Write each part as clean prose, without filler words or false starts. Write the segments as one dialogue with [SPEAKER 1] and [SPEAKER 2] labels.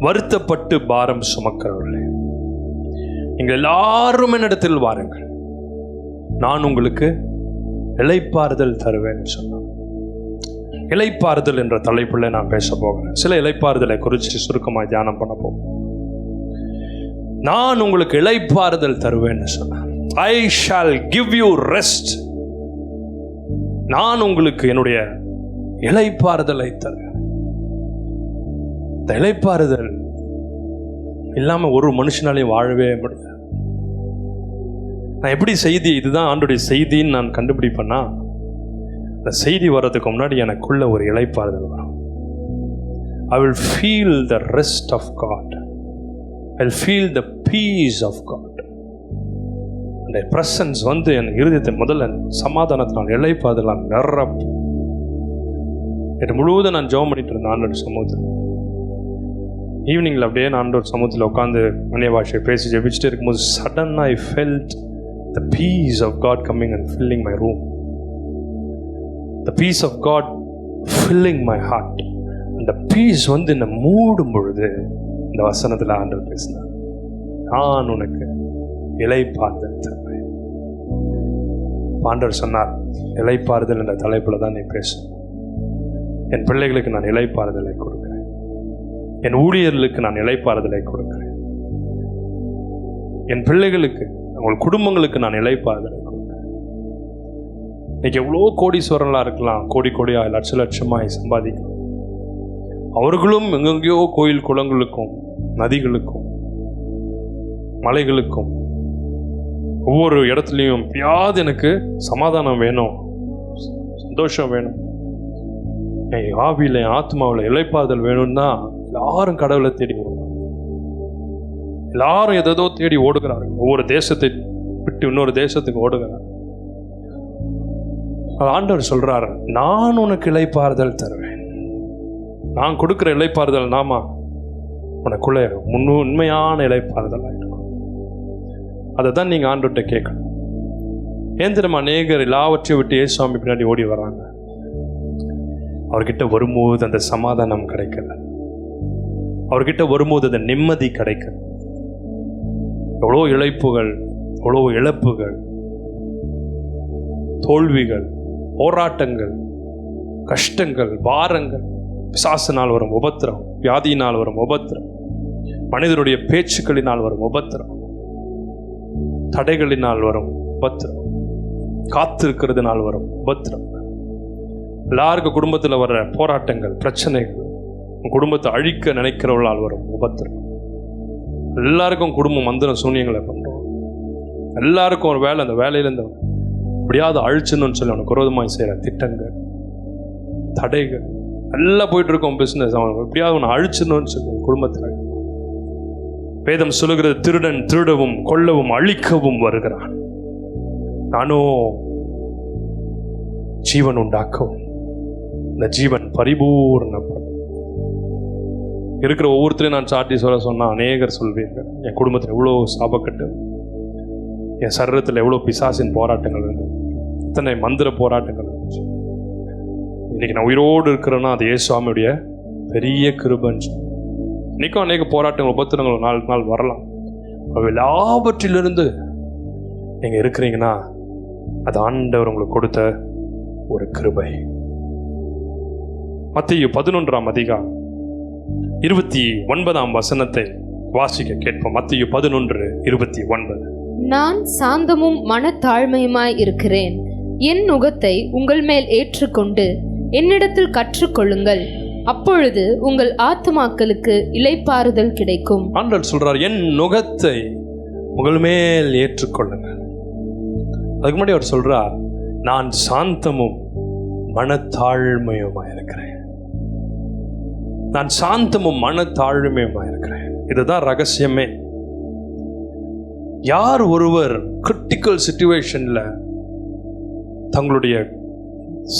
[SPEAKER 1] வருத்தப்பட்டு பாரம் சுமக்கிறவர்களே, நீங்கள் எல்லாரும் என்னிடத்தில் வாருங்கள், நான் உங்களுக்கு இளைப்பாறுதல் தருவேன் சொன்னான். இளைப்பாறுதல் என்ற தலைப்புல நான் பேச போகிறேன். சில இளைப்பாறுதலை குறித்து சுருக்கமாக தியானம் பண்ண போகிறேன். நான் உங்களுக்கு இளைப்பாறுதல் தருவேன்னு சொன்னேன். I shall give you rest. நான் உங்களுக்கு என்னுடைய இளைப்பாறுதலை தருவேன். இந்த இளைப்பாறுதல் இல்லாம ஒரு மனுஷனாலையும் வாழவே முடியாது. நான் எப்படி செய்தி இதுதான் ஆண்டுடைய செய்தின்னு நான் கண்டுபிடிப்பேன்னா, இந்த செய்தி வர்றதுக்கு முன்னாடி எனக்குள்ள ஒரு இளைப்பாறுதல் வரும். I will feel the rest of God. I will feel the peace of God. அந்த பிரசன்ஸ் வந்து என் இருதயத்தை முதல்ல சமாதானத்தினால் இளைப்பாறுதலால் நிரப்பு. இது முழுவதும் நான் ஜெபம் பண்ணிட்டு இருந்தேன் ஆண்டோட சமூகத்தில். ஈவினிங்கில் அப்படியே நான் ஆண்டோட சமூகத்தில் உட்காந்து அந்நிய பாஷையை பேசி ஜெபிச்சுட்டு இருக்கும்போது சடனாக I felt the peace of God coming and filling my room. The peace of God filling my heart. அந்த peace வந்து என்னை மூடும் பொழுது இந்த வசனத்தில் ஆண்டவர் பேசினார், நான் உனக்கு இளைப்பாறுதல் தருவேன். ஆண்டவர் சொன்னார், இளைப்பாறுதல் என்ற தலைப்புல தான் நீ பேசும். என் பிள்ளைகளுக்கு நான் இளைப்பாறுதலை கொடுக்கிறேன், என் ஊழியர்களுக்கு நான் இளைப்பாறுதலை கொடுக்கிறேன், என் பிள்ளைகளுக்கு உங்கள் குடும்பங்களுக்கு நான் இளைப்பாறுதலை கொடுக்கிறேன். இன்னைக்கு எவ்வளோ கோடீஸ்வரன்லாம் இருக்கலாம், கோடி கோடியாக லட்ச லட்சமாய் சம்பாதிக்கலாம். அவர்களும் எங்கெங்கேயோ கோயில் குளங்களுக்கும் நதிகளுக்கும் மலைகளுக்கும் ஒவ்வொரு இடத்துலையும் எப்பயாவது எனக்கு சமாதானம் வேணும், சந்தோஷம் வேணும், என் ஆவியில் என் ஆத்மாவில் இளைப்பாறுதல் வேணும்னா எல்லாரும் கடவுளை தேடி ஓடுறாங்க. எல்லாரும் எதோ தேடி ஓடுகிறார்கள். ஒவ்வொரு தேசத்தை விட்டு இன்னொரு தேசத்துக்கு ஓடுகிறார். ஆண்டவர் சொல்றாரு, நான் உனக்கு இளைப்பாறுதல் தருவேன். நான் கொடுக்கிற இளைப்பாறுதல் நாமா உனக்குள்ள உண்மையான இளைப்பாறுதல் ஆயிருக்கும். அதை தான் நீங்க ஆண்டவர்கிட்ட கேட்கணும். ஏன் தெரியுமா அநேகர் எல்லாவற்றையும் விட்டு இயேசுவாமி பின்னாடி ஓடி வராங்க. அவர்கிட்ட வரும்போது அந்த சமாதானம் கிடைக்கல, அவர்கிட்ட வரும்போது அந்த நிம்மதி கிடைக்கல. எவ்வளோ இழப்புகள், எவ்வளோ இழப்புகள், தோல்விகள், போராட்டங்கள், கஷ்டங்கள், பாரங்கள், பிசாசினால் வரும் உபத்திரம், வியாதியினால் வரும் உபத்திரம், மனிதருடைய பேச்சுக்களினால் வரும் உபத்திரம், தடைகளினால் வரும் உபத்திரம், காத்திருக்கிறதுனால் வரும் உபத்திரம், எல்லாருக்கும் குடும்பத்தில் வர்ற போராட்டங்கள், பிரச்சனைகள், குடும்பத்தை அழிக்க நினைக்கிறவர்களால் வரும் உபத்திரம், எல்லாருக்கும் குடும்பம் மந்திரம் சூனியங்களை பண்றோம், எல்லாருக்கும் ஒரு வேலை, அந்த வேலையிலேருந்து எப்படியாவது அழிச்சுன்னு சொல்லி அவனுக்கு விரோதமாய் செய்கிற திட்டங்கள், தடைகள் எல்லாம் போயிட்டு இருக்கோம். பிஸ்னஸ் அவன் எப்படியாவது அவனை அழிச்சுன்னு சொல்லி குடும்பத்தில். வேதம் சொல்லுகிறது, திருடன் திருடவும் கொல்லவும் அழிக்கவும் வருகிறான், நானோ ஜீவன் உண்டாக்கவும் இந்த ஜீவன் பரிபூர்ணப்படும். இருக்கிற ஒவ்வொருத்தரையும் நான் சாட்டி சொன்னா அநேகர் சொல்வீர்கள், என் குடும்பத்தில் எவ்வளோ சாபக்கட்டு, என் சரீரத்தில் எவ்வளோ பிசாசின் போராட்டங்கள் இருந்தது, இத்தனை மந்திர போராட்டங்கள் இருந்துச்சு. இன்னைக்கு நான் உயிரோடு இருக்கிறேன்னா அது இயேசுவாமியுடைய பெரிய கிருபைன்னு. இன்னைக்கும் அநேக போராட்டங்கள் உபத்திரங்கள் நாள் நாள் வரலாம். எல்லாவற்றிலிருந்து நீங்க இருக்கிறீங்கன்னா அது ஆண்டவர் உங்களுக்கு கொடுத்த ஒரு கிருபை. மத்தேயு 11ஆம் அதிகாரம் 29ஆம் வசனத்தை வாசிக்க கேட்போம். மத்தேயு 11:29.
[SPEAKER 2] நான் சாந்தமும் மனத்தாழ்மையுமாய் இருக்கிறேன். என் நுகத்தை உங்கள் மேல் ஏற்றுக்கொண்டு என்னிடத்தில் கற்றுக்கொள்ளுங்கள், அப்பொழுது உங்கள் ஆத்துமாக்களுக்கு இளைப்பாறுதல் கிடைக்கும்.
[SPEAKER 1] ஆண்டவர் சொல்றார், என் நுகத்தை உங்கள் மேல் ஏற்றுக்கொள்ளுங்கள். அதுக்கு முன்னாடி அவர் சொல்றார், நான் சாந்தமும் மனத்தாழ்மையுமா இருக்கிறேன். நான் சாந்தமும் மனத்தாழ்மையுமா இருக்கிறேன். இதுதான் ரகசியமே. யார் ஒருவர் கிரிட்டிக்கல் சிச்சுவேஷன்ல தங்களுடைய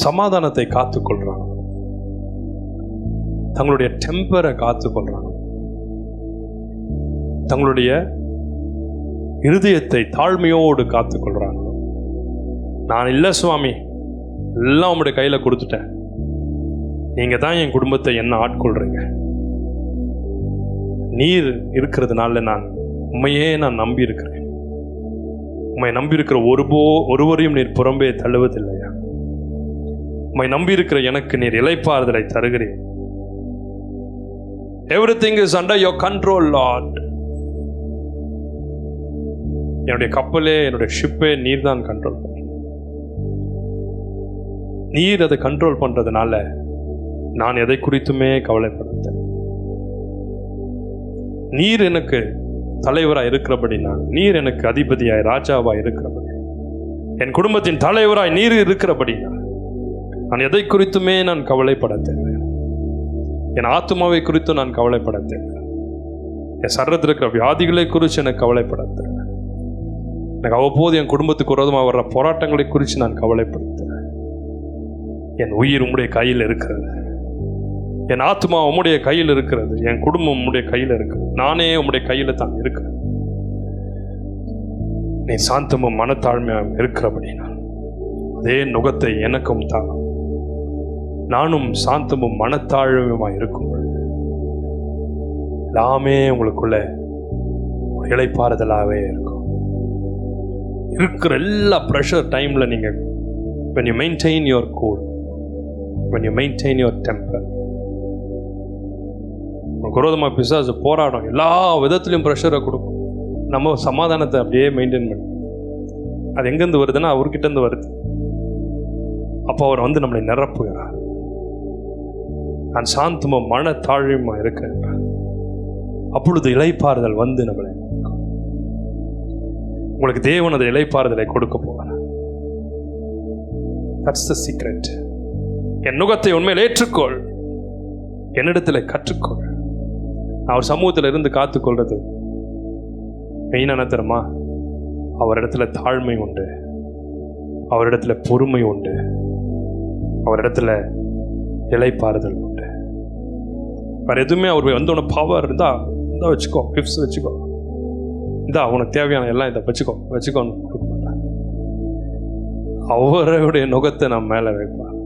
[SPEAKER 1] சமாதானத்தை காத்துக்கொள்றாங்க, தங்களுடைய டெம்பரை காத்துக்கொள்றாங்க, தங்களுடைய இருதயத்தை தாழ்மையோடு காத்துக்கொள்றாங்க. நான் இல்லை சுவாமி, எல்லாம் உங்களுடைய கையில கொடுத்துட்டேன், நீங்க தான் என் குடும்பத்தை என்ன ஆட்கொள்றீங்க, நீர் இருக்கிறதுனால நான் உண்மையே நம்பி இருக்கிறேன். உம்மை நம்பி இருக்கிற ஒருவரையும் நீர் புறம்பே தள்ளுவதில்லையா. உம்மை நம்பி இருக்கிற எனக்கு நீர் இளைப்பாறுதலை தருகிறேன். Everything is under your control, Lord. என்னுடைய கப்பலே, என்னுடைய ஷிப்பே நீர் தான் கண்ட்ரோல் பண்ண. நீர் அதை கண்ட்ரோல் பண்றதுனால நான் எதை குறித்துமே கவலைப்படுத்தேன். நீர் எனக்கு தலைவராய் இருக்கிறபடினால், நீர் எனக்கு அதிபதியாய் ராஜாவாய் இருக்கிறபடி, என் குடும்பத்தின் தலைவராய் நீர் இருக்கிறபடினால் நான் எதை குறித்துமே நான் கவலைப்பட தேவை. என் ஆத்மாவை குறித்து நான் கவலைப்பட தேவை. என் சரீரத்தில் இருக்கிற வியாதிகளை குறித்து எனக்கு கவலைப்பட தேவை. எனக்கு அவ்வப்போது என் குடும்பத்துக்கு விரோதமாக வர்ற போராட்டங்களை குறித்து நான் கவலைப்படுத்தேன். என் உயிர் உம்முடைய கையில் இருக்கிறது. என் ஆத்மா உம்முடைய கையில் இருக்கிறது. என் குடும்பம் உம்முடைய கையில் இருக்கிறது. நானே உம்முடைய கையில் தான் இருக்கிறேன். நீ சாந்தமும் மனத்தாழ்மையும் இருக்கிறபடினா அதே நுகத்தை எனக்கும் தான். நானும் சாந்தமும் மனத்தாழ்மையுமாய் இருக்கும் பொழுது எல்லாமே உங்களுக்குள்ள ஒரு இளைப்பாறுதலாகவே இருக்கும். இருக்கிற எல்லா ப்ரெஷர் டைம்ல நீங்க when you maintain your cool, when you maintain your temper, விரோதமாக பிசாசு போராடும், எல்லா விதத்திலையும் ப்ரெஷரை கொடுக்கும். நம்ம சமாதானத்தை அப்படியே மெயின்டைன் பண்ணி, அது எங்கேருந்து வருதுன்னா அவர்கிட்ட இருந்து வருது. அப்போ அவர் வந்து நம்மளை நிரப்புகிறார். நான் சாந்தமும் மனத்தாழ்மையுமா இருக்கிறேன். அப்பொழுது இளைப்பாறுதல் வந்து நம்மளை, உங்களுக்கு தேவன் அதை இளைப்பாறுதலை கொடுக்க போகிறார். That's the secret. என் நுகத்தை உண்மையில் ஏற்றுக்கொள், என்னிடத்தில் கற்றுக்கொள். அவர் சமூகத்தில் இருந்து காத்துக்கொள்றது மெயினான தரமா, அவரிடத்துல தாழ்மை உண்டு, அவரிடத்துல பொறுமை உண்டு, அவரிடத்துல இளைப்பாறுதல் உண்டு. வேற எதுவுமே அவர் வந்து உனக்கு பவர் இருந்தா வச்சுக்கோ, கிஃப்ட்ஸ் வச்சுக்கோ, இதா உனக்கு தேவையான எல்லாம் இதை வச்சுக்கோன்னு கொடுக்க மாட்டார். அவருடைய நுகத்தை நம்ம மேலே வைப்பார்.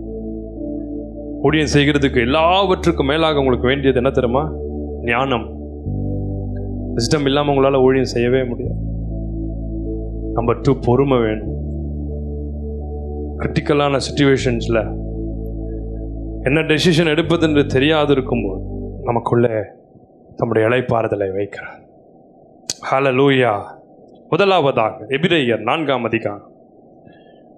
[SPEAKER 1] ஊழியம் செய்கிறதுக்கு எல்லாவற்றுக்கும் மேலாக உங்களுக்கு வேண்டியது என்ன தெரியுமா? ஞானம். விஸ்டம் இல்லாமல் உங்களால் ஊழியம் செய்யவே முடியாது. நம்பர் 2, பொறுமை வேணும். கிரிட்டிக்கலான சிச்சுவேஷன்ஸில் என்ன டெசிஷன் எடுப்பது என்று தெரியாது இருக்கும்போது நமக்குள்ளே நம்முடைய இளைப்பாறுதலை வைக்கிறார். ஹல்லேலூயா. முதலாவதாக எபிரெயர் 4ஆம் அதிகாரம்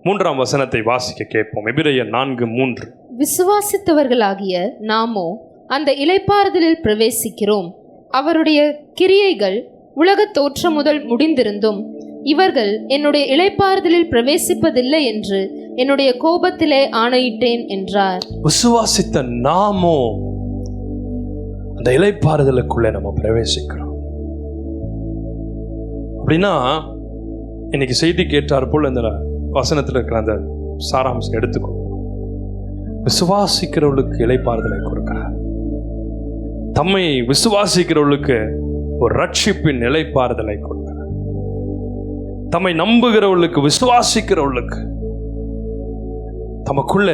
[SPEAKER 1] 3ஆம் வசனத்தை வாசிக்க கேட்போம். எபிரெயர் 4:3.
[SPEAKER 2] விசுவாசித்தவர்களாகிய நாமோ அந்த இளைப்பாறுதலில் பிரவேசிக்கிறோம். அவருடைய கிரியைகள் உலகத் தோற்றம் முதல் முடிந்திருந்தும் இவர்கள் என்னுடைய இளைப்பாறுதலில் பிரவேசிப்பதில்லை என்று என்னுடைய கோபத்திலே ஆணையிட்டேன் என்றார்.
[SPEAKER 1] விசுவாசித்த நாமோ அந்த இளைப்பாறுதலுக்குள்ளே நம்ம பிரவேசிக்கிறோம். அப்படின்னா இன்னைக்கு செய்தி கேட்டார் போல் இந்த வசனத்தில் இருக்கிற அந்த சாராம்சம் எடுத்துக்கோ. விசுவாசிக்கிறவர்களுக்கு இளைப்பாறுதலை கொடுக்கிறார். தம்மை விசுவாசிக்கிறவர்களுக்கு ஒரு ரட்சிப்பின் இளைப்பாறுதலை கொடுக்கிறார். தம்மை நம்புகிறவர்களுக்கு, விசுவாசிக்கிறவர்களுக்கு, தமக்குள்ள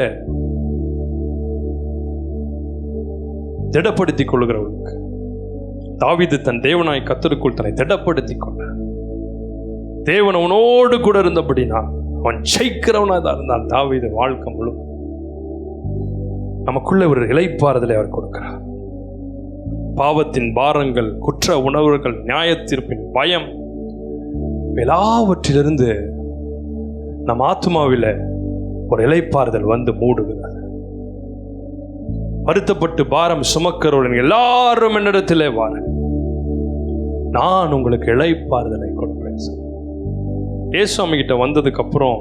[SPEAKER 1] திடப்படுத்திக் கொள்ளுகிறவர்களுக்கு. தாவீது தன் தேவனாய் கர்த்தருக்குள் தன்னை திடப்படுத்திக் கொண்டார். தேவன் அவனோடு கூட இருந்தபடினா அவன் ஜெயிக்கிறவனாக தான் இருந்தான். தாவீது வாழ்க்கை முழு நமக்குள்ள ஒரு இளைப்பாறுதலை அவர் கொடுக்கிறார். பாவத்தின் பாரங்கள், குற்ற உணர்வுகள், நியாயத்தீர்ப்பின் பயம், எல்லாவற்றிலிருந்து நம் ஆத்மாவில ஒரு இளைப்பாறுதல் வந்து மூடுகிறது. வருத்தப்பட்டு பாரம் சுமக்கிறவர்கள் எல்லாரும் என்னிடத்திலே வாருங்கள், நான் உங்களுக்கு இளைப்பாறுதலை கொடுப்பேன். இயேசுவாமி கிட்ட வந்ததுக்கு அப்புறம்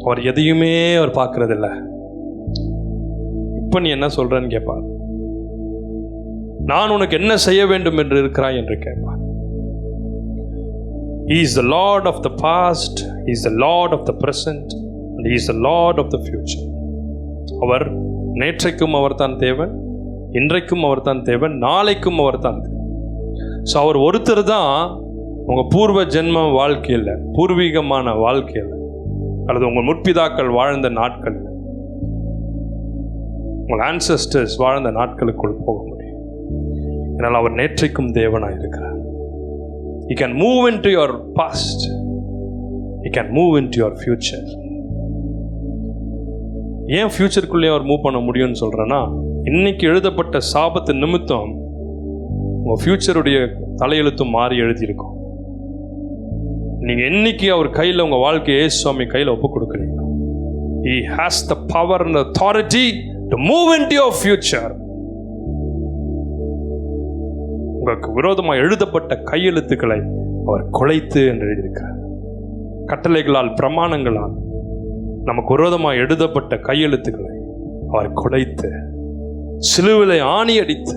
[SPEAKER 1] அவர் எதையுமே அவர் பார்க்கறது இல்லை. இப்ப நீ என்ன சொல்றன்னு கேட்பார். நான் உனக்கு என்ன செய்ய வேண்டும் என்று இருக்கிறாய் என்று கேட்பார். He is the Lord of the past, He is the Lord of the present, and He is the Lord of the future. அவர் நேற்றைக்கும் அவர் தான் தேவன், இன்றைக்கும் அவர் தான் தேவன், நாளைக்கும் அவர் தான் தேவன். ஸோ அவர் ஒருத்தர் தான் உங்கள் பூர்வ ஜென்ம வாழ்க்கையில், பூர்வீகமான வாழ்க்கையில், அல்லது உங்கள் முற்பிதாக்கள் வாழ்ந்த நாட்கள், உங்கள் ஆன்சஸ்டர்ஸ் வாழ்ந்த நாட்களுக்குள் போக முடியும். என்னால் அவர் நேற்றைக்கும் தேவனாக இருக்கிறார். He can move into your past. He can move into your future. ஏன் ஃபியூச்சருக்குள்ளேயே அவர் மூவ் பண்ண முடியும்னு சொல்கிறேன்னா, இன்னைக்கு எழுதப்பட்ட சாபத்து நிமித்தம் உங்கள் ஃபியூச்சருடைய தலையெழுத்தும் மாறி எழுதியிருக்கும். நீங்கள் என்னைக்கு அவர் கையில் உங்கள் வாழ்க்கையை இயேசு சுவாமி கையில் ஒப்பு கொடுக்குறீங்க, He has the power and authority to move into your future. உங்களுக்கு விரோதமாக எழுதப்பட்ட கையெழுத்துக்களை அவர் குலைத்து என்று எழுதியிருக்கிறார். கட்டளைகளால் பிரமாணங்களால் நமக்கு விரோதமாக எழுதப்பட்ட கையெழுத்துக்களை அவர் குலைத்து சிலுவிலை ஆணி அடித்து,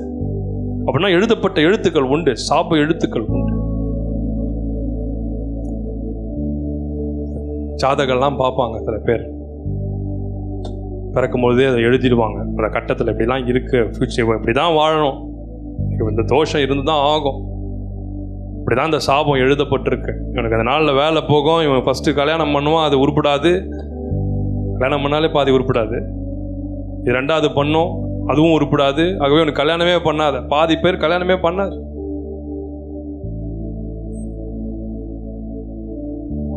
[SPEAKER 1] அப்படின்னா எழுதப்பட்ட எழுத்துக்கள் உண்டு, சாப எழுத்துக்கள் உண்டு. ஜாதகம்லாம் பார்ப்பாங்க, சில பேர் பிறக்கும்பொழுதே அதை எழுதிடுவாங்க. அந்த கட்டத்தில் இப்படிலாம் இருக்கு, ஃபியூச்சர் இப்படி தான் வாழணும், இந்த தோஷம் இருந்து தான் ஆகும், இப்படி தான் இந்த சாபம் எழுதப்பட்டிருக்கு, இவனுக்கு அந்த நாளில் வேலை போகும், இவன் ஃபஸ்ட்டு கல்யாணம் பண்ணுவான், அது உருப்படாது, கல்யாணம் பண்ணாலே பாதி உருப்படாது, இது ரெண்டாவது பண்ணும், அதுவும் உருப்படாது, ஆகவே உனக்கு கல்யாணமே பண்ணாத. பாதி பேர் கல்யாணமே பண்ணாது.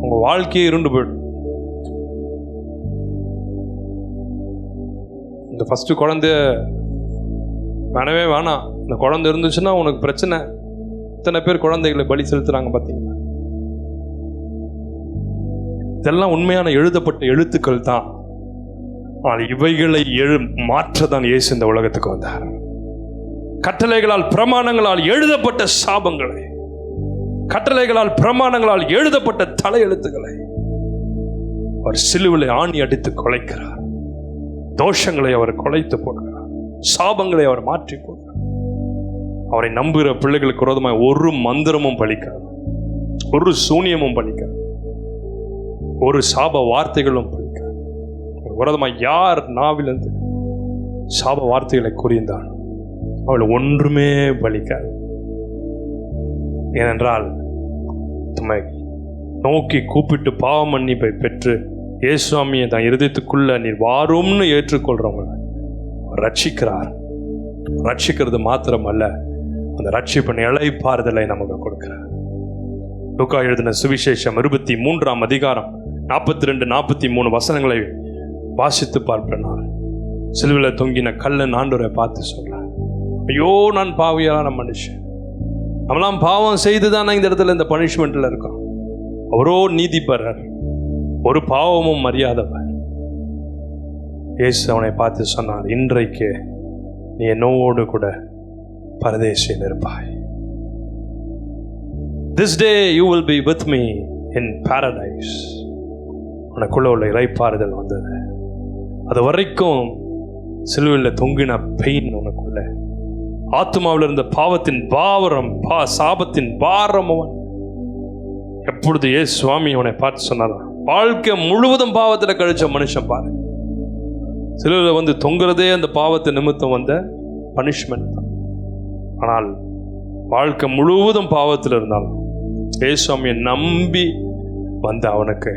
[SPEAKER 1] உங்க வாழ்க்கையே இருண்டு போயிடும். இந்த ஃபர்ஸ்ட் குழந்தை வேணவே வேணாம், இந்த குழந்தை இருந்துச்சுன்னா உனக்கு பிரச்சனை. இத்தனை பேர் குழந்தைகளை பலி செலுத்துறாங்க பார்த்தீங்களா? இதெல்லாம் உண்மையான எழுதப்பட்ட எழுத்துக்கள் தான். ஆனால் இவைகளை மாற்றதான் இயேசு இந்த உலகத்துக்கு வந்தார். கட்டளைகளால் பிரமாணங்களால் எழுதப்பட்ட சாபங்களை, கட்டளைகளால் பிரமாணங்களால் எழுதப்பட்ட தலையெழுத்துக்களை அவர் சிலுவிலை ஆணி அடித்து கொலைக்கிறார். தோஷங்களை அவர் கொலைத்து போடுகிறார், சாபங்களை அவர் மாற்றி போடுகிறார். அவரை நம்புகிற பிள்ளைகளுக்கு விரோதமாக ஒரு மந்திரமும் பலிக்காது, ஒரு சூனியமும் பலிக்காது, ஒரு சாப வார்த்தைகளும் பலிக்காது. விரோதமாக யார் நாவிலிருந்து சாப வார்த்தைகளை கூறியிருந்தால் அவள் ஒன்றுமே பலிக்காது. ஏனென்றால் தம்மை நோக்கி கூப்பிட்டு பாவ மன்னிப்பை பெற்று இயேசுவாமியை தான் இருதயத்துக்குள்ள நீர் வாரும்னு ஏற்றுக்கொள்றவங்க ரட்சிக்கிறார். ரட்சிக்கிறது மாத்திரம் அல்ல, அந்த ரட்சிப்பின் இளைப்பாறுதலை நமக்கு கொடுக்கிறார். லூக்கா எழுதின சுவிசேஷம் 23ஆம் அதிகாரம் 42-43 வசனங்களை வாசித்து பார்ப்பேன். சிலுவையில் தொங்கின கல்லன் ஆண்டவரை பார்த்து சொல்றார், ஐயோ நான் பாவியான மனுஷன், நம்மளாம் பாவம் செய்துதான் இந்த இடத்துல இந்த பனிஷ்மெண்ட்ல இருக்கோம். அவரோ நீதிபரர், ஒரு பாவமும் அறியாதவர். இயேசு அவனை பார்த்து சொன்னார், இன்றைக்கு நீ என்னோடு கூட பரதேசில் இருப்பாய். This day you will be with me in paradise. உனக்குள்ள உள்ள இளைப்பாறுதல் வந்தது. அது வரைக்கும் சிலுவையில் தொங்கின பெயின் உனக்குள்ள, ஆத்மாவில் இருந்த பாவத்தின் பாவரம், சாபத்தின் பாரம். அவன் எப்பொழுது இயேசு சுவாமி அவனை பார்த்து சொன்னார், வாழ்க்கை முழுவதும் பாவத்தில் கழிச்ச மனுஷன் பாரு, சிலுவையில் வந்து தொங்குறதே அந்த பாவத்தை நிமித்தம் வந்த பனிஷ்மெண்ட் தான். ஆனால் வாழ்க்கை முழுவதும் பாவத்தில் இருந்தாலும் இயேசு சுவாமியை நம்பி வந்து அவனுக்கு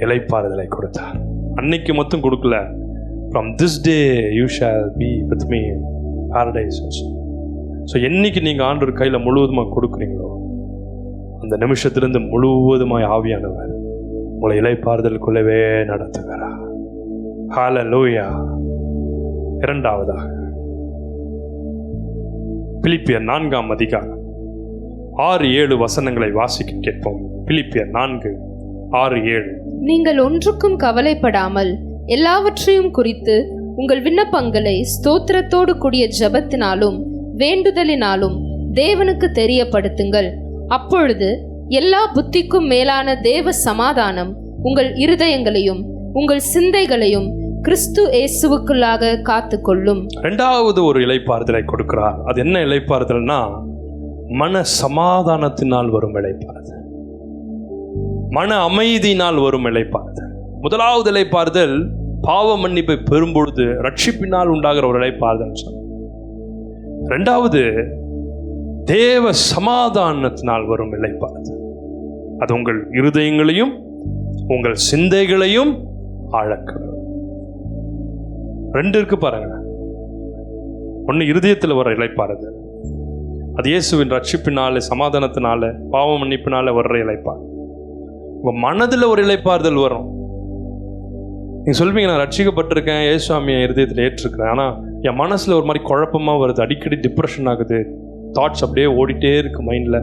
[SPEAKER 1] இளைப்பாறுதலை கொடுத்தார். அன்னைக்கு மட்டும் கொடுக்கல, from this day you shall be with me in paradise. So என்னைக்கு நீங்கள் ஆண்டவர் கையில் முழுவதுமாக கொடுக்குறீங்களோ அந்த நிமிஷத்திலிருந்து முழுவதுமாய் ஆவியானவர் உங்களை இளைப்பாறுதலுக்குள்ளவே நடத்துகிறார். ஹல்லேலூயா. இரண்டாவதாக பிலிப்பியர் 4ஆம் அதிகாரம் 6-7 வசனங்களை வாசிக்க கேட்போம். பிலிப்பியர் 4:6-7.
[SPEAKER 2] நீங்கள் ஒன்றுக்கும் கவலைப்படாமல் எல்லாவற்றையும் குறித்து உங்கள் விண்ணப்பங்களை ஸ்தோத்திரத்தோடு கூடிய ஜெபத்தினாலும் வேண்டுதலினாலும் தேவனுக்கு தெரியப்படுத்துங்கள். அப்பொழுது எல்லா புத்திக்கும் மேலான தேவ சமாதானம் உங்கள் இருதயங்களையும் உங்கள் சிந்தைகளையும் கிறிஸ்து இயேசுவுக்குள்ளாக காத்துக்கொள்ளும். இரண்டாவது
[SPEAKER 1] ஒரு இளைப்பாறுதலை கொடுக்கிறார். அது என்ன இளைப்பாறுதல்னா, மன சமாதானத்தினால் வரும் இளைப்பாறுதல், மன அமைதியினால் வரும் இளைப்பாறுதல். முதலாவது இளைப்பாறுதல் பாவ மன்னிப்பை பெறும்பொழுது ரட்சிப்பினால் உண்டாகிற ஒரு இளைப்பாறுதல். இரண்டாவது தேவ சமாதானத்தினால் வரும் இளைப்பாறுதல். அது உங்கள் இருதயங்களையும் உங்கள் சிந்தைகளையும் ஆழக்கிறது. ரெண்டு இருக்கு பாருங்க. ஒன்று இருதயத்தில் வர இளைப்பாறுதல், அது இயேசுவின் ரட்சிப்பினால, சமாதானத்தினால, பாவ மன்னிப்பினால வர்ற இளைப்பார். உங்க மனதில் ஒரு இளைப்பாறுதல் வரும். நீங்க சொல்வீங்க, நான் ரட்சிக்கப்பட்டிருக்கேன், இயேசுவாமியை இருதயத்தில் ஏற்றிருக்கிறேன், ஆனால் என் மனசில் ஒரு மாதிரி குழப்பமாக வருது, அடிக்கடி டிப்ரெஷன் ஆகுது, தாட்ஸ் அப்படியே ஓடிட்டே இருக்கு மைண்டில்,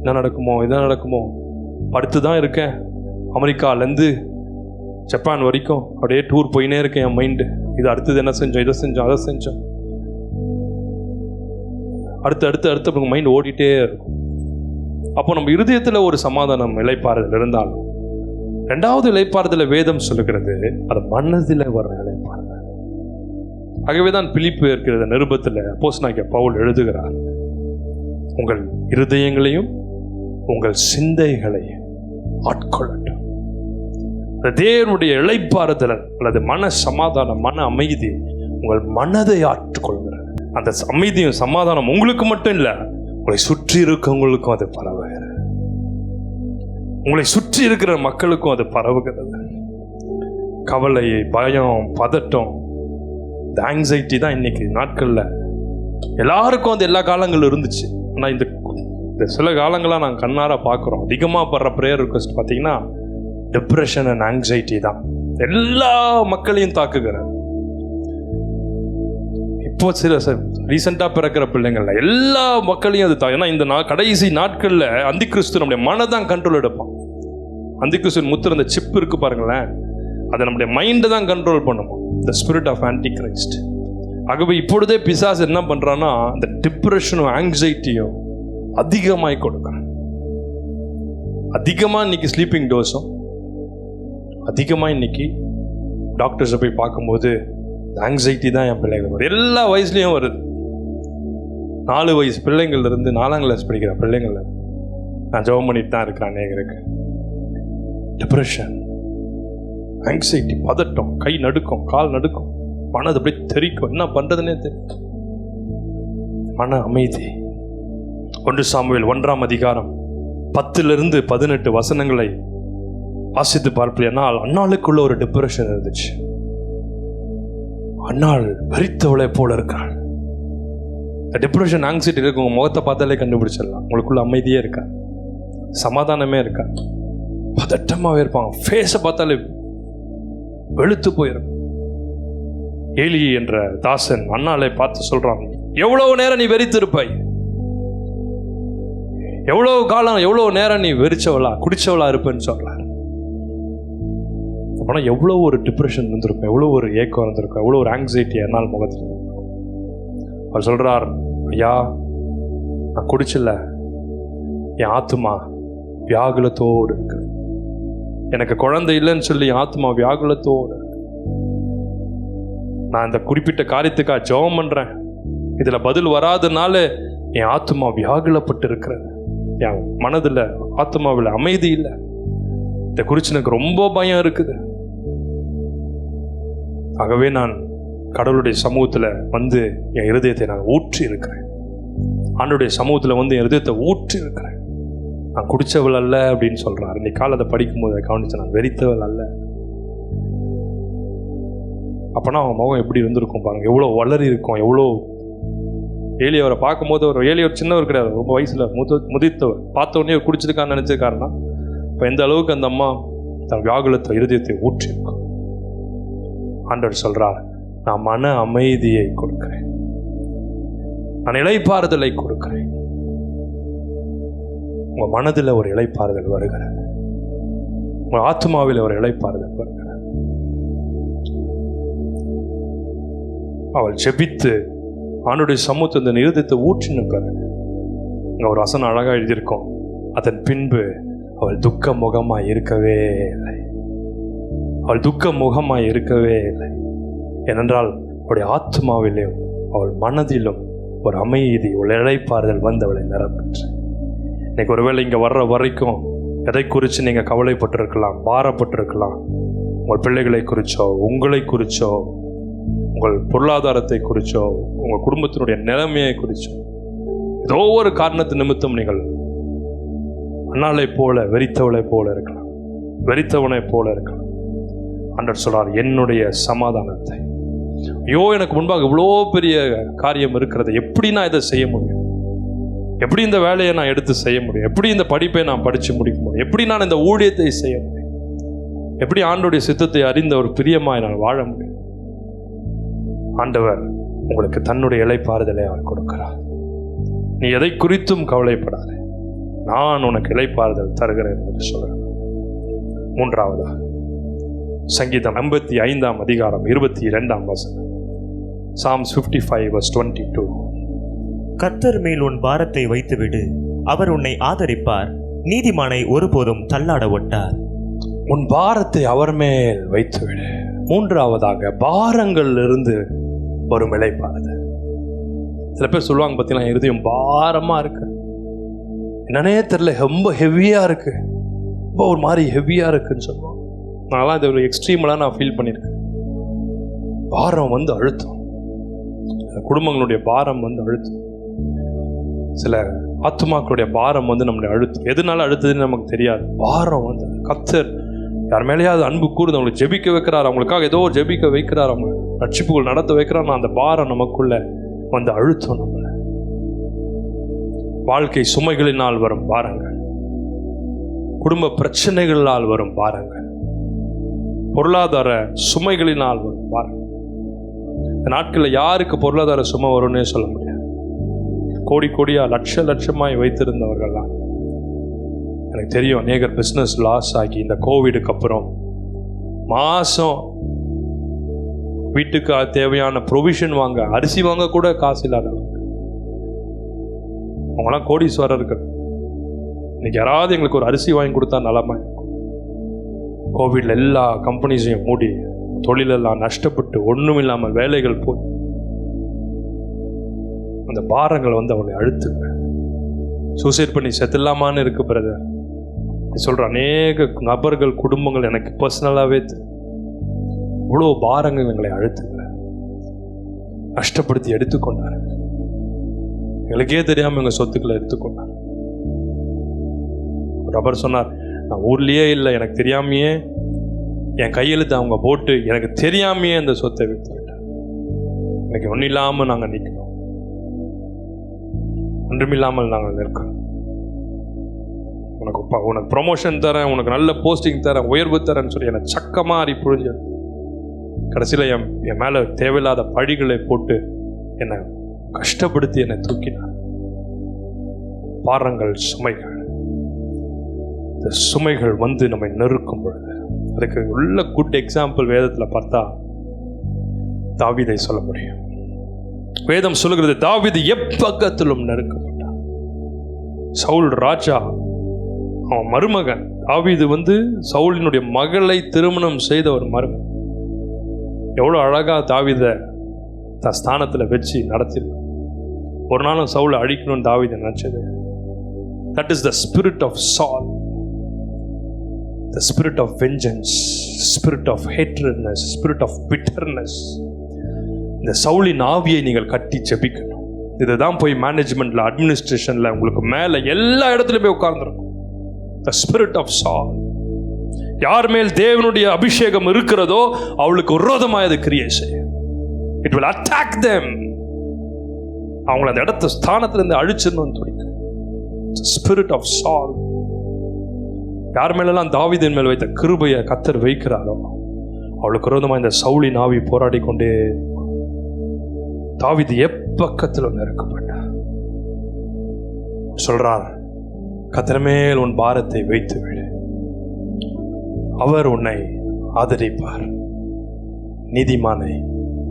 [SPEAKER 1] என்ன நடக்குமோ என்ன நடக்குமோ, படுத்து தான் இருக்கேன், அமெரிக்காலேருந்து ஜப்பான் வரைக்கும் அப்படியே டூர் போயினே இருக்கேன், என் மைண்டு இது அடுத்தது என்ன செஞ்சோம், இதை செஞ்சோம், அதை செஞ்சோம், அடுத்து உங்கள் மைண்ட் ஓடிட்டே இருக்கும். அப்போ நம்ம இருதயத்தில் ஒரு சமாதானம் இளைப்பாறுதல் இருந்தாலும், ரெண்டாவது இளைப்பாறுதல் வேதம் சொல்லுகிறது அது மனதில் வர இளைப்பாறுதல். ஆகவே தான் பிலிப்பு இருக்கிற நிருபத்தில் அப்போஸ்தலனாகிய பவுல் எழுதுகிறார், உங்கள் இருதயங்களையும் உங்கள் சிந்தைகளையும் ஆட்கொள்ளட்டும். தேவனுடைய இளைப்பாறுதல் அல்லது மன சமாதானம், மன அமைதி உங்கள் மனதை ஆட்கொள்கிறது. அந்த அமைதியும் சமாதானம் உங்களுக்கு மட்டும் இல்லை, உங்களை சுற்றி இருக்கவங்களுக்கும் அது பரவுகிறது, உங்களை சுற்றி இருக்கிற மக்களுக்கும் அது பரவுகிறது. கவலை, பயம், பதட்டம், இந்த ஆங்ஸைட்டி தான் இன்னைக்கு நாட்களில் எல்லாருக்கும் அது எல்லா காலங்களும் இருந்துச்சு. ஆனால் இந்த சில காலங்களாக நாங்கள் கண்ணார பார்க்குறோம். அதிகமாக படுற ப்ரேயர் ரிக்வெஸ்ட் பார்த்தீங்கன்னா டிப்ரெஷன் அண்ட் ஆங்ஸைட்டி தான் எல்லா மக்களையும் தாக்குகிறது. இப்போ சில ரீசெண்டாக பிறக்கிற பிள்ளைங்கள்ல எல்லா மக்களையும் அது ஏன்னா இந்த கடைசி நாட்களில் அந்தி கிறிஸ்து நம்முடைய மனதான் கண்ட்ரோல் எடுப்பான். அந்தி கிறிஸ்துவின் முத்திர அந்த சிப் இருக்கு பாருங்களேன், அதை நம்முடைய மைண்டை தான் கண்ட்ரோல் பண்ணுவோம், the spirit of antichrist. ஆகவே இப்பொழுதே பிசாசு என்ன பண்ணுறான்னா இந்த டிப்ரெஷனும் ஆங்ஸைட்டியும் அதிகமாகி கொடுக்குறேன். அதிகமாக இன்னைக்கு ஸ்லீப்பிங் டோஸும் அதிகமாக இன்னைக்கு டாக்டர்ஸை போய் பார்க்கும்போது ஆங்ஸைட்டி தான் என் பிள்ளைகள் வருது. எல்லா வயசுலேயும் வருது. 4 வயசு பிள்ளைங்கள்லேருந்து 4ஆம் கிளாஸ் படிக்கிற பிள்ளைங்கள நான் ஜெபம் பண்ணிட்டு தான் இருக்கிறேன். அநேகருக்கு டிப்ரெஷன், ஆங்ஸைட்டி, பதட்டம், கை நடுக்கும், கால் நடுக்கும், மனது அப்படியே தெரிக்கும், என்ன பண்ணுறதுன்னே தெரியும். மன அமைதி. 1 சாமுவேல் 1ஆம் அதிகாரம் 10-18 வசனங்களை வாசித்து பார்ப்பேன். அன்னாளுக்குள்ள ஒரு டிப்ரெஷன் இருந்துச்சு. அன்னாள் வெறித்தவளை போல இருக்காள். டிப்ரெஷன், ஆங்ஸைட்டி இருக்கு, உங்க முகத்தை பார்த்தாலே கண்டுபிடிச்சிடலாம். உங்களுக்குள்ள அமைதியே இருக்கா, சமாதானமே இருக்கா, பதட்டமாவே இருப்பாங்க. ஃபேஸை பார்த்தாலே வெளுத்து போயிருக்கும். ஏலி என்ற தாசன் அன்னாளை பார்த்து சொல்றான், எவ்வளவு நேரம் நீ வெறித்திருப்பாய், எவ்வளவு காலம், எவ்வளவு நேரம் நீ வெறிச்சவளா குடிச்சவளா இருப்பேன்னு சொல்றாரு. அப்போனா எவ்வளோ ஒரு டிப்ரெஷன் இருந்திருக்கும், எவ்வளோ ஒரு ஏக்கம் இருந்திருக்கும், எவ்வளோ ஒரு ஆங்ஸைட்டி என்னால் முகத்தில் இருந்திருக்கும். அவர் சொல்றார், ஐயா நான் குடிச்சில்ல, என் ஆத்மா வியாகுலத்தோடு இருக்கு, எனக்கு குழந்தை இல்லைன்னு சொல்லி என் ஆத்மா வியாகுலத்தோடு இருக்கு. நான் இந்த குறிப்பிட்ட காரியத்துக்காக ஜெபம் பண்றேன், இதுல பதில் வராதனால என் ஆத்மா வியாகுலப்பட்டு இருக்கிறது, என் மனதில் ஆத்மாவில் அமைதி இல்லை, இதை குறித்து எனக்கு ரொம்ப பயம் இருக்குது. ஆகவே நான் கடவுளுடைய சமூகத்தில் வந்து என் இருதயத்தை நான் ஊற்றி இருக்கிறேன், ஆண்டவருடைய சமூகத்தில் வந்து என் இருதயத்தை ஊற்றி இருக்கிறேன். நான் குடித்தவள் அல்ல அப்படின்னு சொல்கிறார். இன்னைக்கு காலத்தை படிக்கும்போது அதை கவனிச்சு, நான் வெறித்தவள் அல்ல. அப்போனா அவன் முகம் எப்படி இருந்திருக்கும் பாருங்க, எவ்வளோ வளரி இருக்கும், எவ்வளோ. ஏலியவரை பார்க்கும்போது ஏலியவர் சின்னவர் கிடையாது, ரொம்ப வயசில் முதிர்த்தவர். பார்த்த உடனே குடிச்சதுக்கான்னு நினச்சதுக்காரனா இப்போ எந்த அளவுக்கு அந்த அம்மா தன் வியாகுலத்தை இருதயத்தை ஊற்றிருக்கும். ஆண்டவர் சொல்றார், நான் மன அமைதியை கொடுக்கிறேன், நான் இளைப்பாறுதலை கொடுக்கிறேன். உங்க மனதில் ஒரு இளைப்பாறுதல் வருகிறது, உங்க ஆத்மாவில் ஒரு இளைப்பாறுதல் வருகிறது. அவள் ஜெபித்து ஆண்டவருடைய சமூகத்தை இந்த இருதயத்தை ஊற்றின பிறகு இங்க ஒரு வசனம் அழகா எழுதியிருக்கோம், அதன் பின்பு அவள் துக்க முகமாய் இருக்கவே இல்லை. அவள் துக்க முகமாய் இருக்கவே இல்லை. ஏனென்றால் அவளுடைய ஆத்மாவிலும் அவள் மனதிலும் ஒரு அமைதி, ஒரு இளைப்பாறுதல் வந்து அவளை நிரப்பிற்று. இன்னைக்கு ஒருவேளை இங்கே வர்ற வரைக்கும் எதை குறித்து நீங்கள் கவலைப்பட்டிருக்கலாம், பாரப்பட்டிருக்கலாம். உங்கள் பிள்ளைகளை குறிச்சோ, உங்களை குறிச்சோ, உங்கள் பொருளாதாரத்தை குறிச்சோ, உங்கள் குடும்பத்தினுடைய நிலைமையை குறிச்சோ, ஏதோ ஒரு காரணத்து நிமித்தம் நீங்கள் அன்னாளை போல வெறித்தவளை போல இருக்கலாம், வெறித்தவனை போல இருக்கலாம். ஆண்டவர் சொல்றார், என்னுடைய சமாதானத்தை, ஐயோ எனக்கு முன்பாக இவ்வளோ பெரிய காரியம் இருக்கிறது, எப்படி நான் இதை செய்ய முடியும், எப்படி இந்த வேலையை நான் எடுத்து செய்ய முடியும்? எப்படி இந்த படிப்பை நான் படித்து முடிக்க முடியும்? எப்படி நான் இந்த ஊழியத்தை செய்ய முடியும்? எப்படி ஆண்டவருடைய சித்தத்தை அறிந்த ஒரு பிரியமாய் நான் வாழ முடியும்? ஆண்டவர் உங்களுக்கு தன்னுடைய இளைப்பாறுதலை அவர் கொடுக்கிறார். நீ எதை குறித்தும் கவலைப்படாத, நான் உனக்கு இளைப்பாறுதல் தருகிறேன் என்று சொல்கிறேன். மூன்றாவதாக சங்கீதம் 55 அதிகாரம் 22 வசனம். Psalms 55:22.
[SPEAKER 3] கர்த்தர் மேல் உன் பாரத்தை வைத்துவிடு, அவர் உன்னை ஆதரிப்பார், நீதிமானை ஒருபோதும் தள்ளாட ஒட்டார்.
[SPEAKER 1] உன் பாரத்தை அவர் மேல் வைத்துவிடு. மூன்றாவதாக பாரங்கள் இருந்து ஒரு இளைப்பாறுதல். சில பேர் சொல்லுவாங்க, பார்த்தீங்கன்னா இருதயம் பாரமா இருக்கு, என்னன்னே தெரியல, ரொம்ப ஹெவியா இருக்கு, ரொம்ப ஒரு மாதிரி ஹெவியா இருக்குன்னு சொல்லுவாங்க. நான்லாம் இது ஒரு எக்ஸ்ட்ரீமெல்லாம் நான் ஃபீல் பண்ணியிருக்கேன். பாரம் வந்து அழுத்தம், குடும்பங்களுடைய பாரம் வந்து அழுத்தம், சில ஆத்துமாக்களுடைய பாரம் வந்து நம்மளுடைய அழுத்தம். எதனால அழுத்ததுன்னு நமக்கு தெரியாது. பாரம் வந்து கர்த்தர் யார் மேலேயாவது அன்பு கூறுது, அவங்களுக்கு ஜெபிக்க வைக்கிறார், அவங்களுக்காக ஏதோ ஒரு ஜெபிக்க வைக்கிறார், அவங்க ரட்சிப்புகள் நடத்த வைக்கிறார். அந்த பாரம் நமக்குள்ள வந்து அழுத்தம். நம்மள வாழ்க்கை சுமைகளினால் வரும் பாரங்கள், குடும்ப பிரச்சனைகளால் வரும் பாரங்கள், பொருளாதார சுமைகளினால் வரும் பாரங்கள். இந்த நாட்களில் யாருக்கு பொருளாதார சுமை வரும்னே சொல்ல முடியாது. கோடி கோடியா லட்சமாய் வைத்திருந்தவர்கள்லாம் எனக்கு தெரியும், அநேகர் பிஸ்னஸ் லாஸ் ஆகி இந்த கோவிடுக்கு அப்புறம் மாதம் வீட்டுக்கு தேவையான ப்ரொவிஷன் வாங்க, அரிசி வாங்க கூட காசு இல்லாதவங்க, அவங்களாம் கோடீஸ்வரர்கள். இன்னைக்கு யாராவது எங்களுக்கு ஒரு அரிசி வாங்கி கொடுத்தா நலமா இருக்கும். கோவிட்ல எல்லா கம்பெனிஸையும் மூடி, தொழிலெல்லாம் நஷ்டப்பட்டு ஒன்றும் இல்லாமல் வேலைகள் போய் அந்த பாரங்கள் வந்து அவளை அழுத்துங்க. சூசைட் பண்ணி செத்துலாமான்னு இருக்கு பிரதர் சொல்ற அநேக நபர்கள், குடும்பங்கள் எனக்கு பர்சனலாகவே இவ்வளோ பாரங்கள் எங்களை அழுத்துங்க, நஷ்டப்படுத்தி எடுத்துக்கொண்டாரு. எங்களுக்கே தெரியாம எங்க சொத்துக்களை எடுத்துக்கொண்டார். ஒரு நபர் சொன்னார், நான் ஊர்லயே இல்லை, எனக்கு தெரியாமையே என் கையெழுத்து அவங்க போட்டு எனக்கு தெரியாமையே அந்த சொத்தை விட்டு விட்டார். இன்னைக்கு ஒன்றும் இல்லாமல் நாங்கள் நிற்கிறோம், ஒன்றுமில்லாமல் நாங்கள் நிற்கிறோம். உனக்கு ப்ரொமோஷன் தரேன், உனக்கு நல்ல போஸ்டிங் தரேன், உயர்வு தரேன்னு சொல்லி என்னை சக்கமாறி புரிஞ்சு கடைசியில் என் மேலே தேவையில்லாத பழிகளை போட்டு என்னை கஷ்டப்படுத்தி என்னை தூக்கினார். பாரங்கள், சுமைகள், இந்த சுமைகள் வந்து நம்மை நெருக்கும் பொழுது, அதுக்கு உள்ள குட் எக்ஸாம்பிள் வேதத்தில் பார்த்தா தாவீதை சொல்ல முடியும். வேதம் சொல்லுகிறது, தாவீது எப்பக்கத்திலும் நெருக்கப்பட்டான். சவுல் ராஜா, அவன் மருமகன். தாவீது வந்து சவுலினுடைய மகளை திருமணம் செய்த ஒரு மருமகன். எவ்வளோ அழகா தாவீதை தன் ஸ்தானத்தில் வச்சு நடத்திருக்கான். ஒரு நாளும் சவுலை அழிக்கணும்னு தாவீதை நினைச்சது. That is the spirit of Saul, the spirit of vengeance, spirit of hatredness, spirit of bitterness. இந்த சவுலின் ஆவியை நீங்கள் கட்டி ஜெபிக்கணும். இதுதான் போய் மேனேஜ்மெண்ட்ல, அட்மினிஸ்ட்ரேஷன்ல, உங்களுக்கு மேல எல்லா இடத்துலயும் போய் உட்கார்ந்துருக்கும். the spirit of Saul. யார் மேல் தேவனுடைய அபிஷேகம் இருக்கிறதோ அவளுக்கு விரோதமாக அது கிரியை செய்யும். it will attack them. அவங்கள அந்த இடத்த ஸ்தானத்திலிருந்து அழிச்சிடணும்னு துடிக்கும். spirit of Saul. யார் மேலெல்லாம் தாவீதின் மேல் வைத்த கிருபையை கர்த்தர் வைக்கிறாரோ அவளுக்கு விரோதமாக இந்த சவுலின் ஆவி போராடி கொண்டே. தாவீது எப்பக்கத்தில் நெருக்கப்பட்டார். சொல்றார், கர்த்தர் மேல் உன் பாரத்தை வைத்து விடு, அவர் உன்னை ஆதரிப்பார், நீதிமானை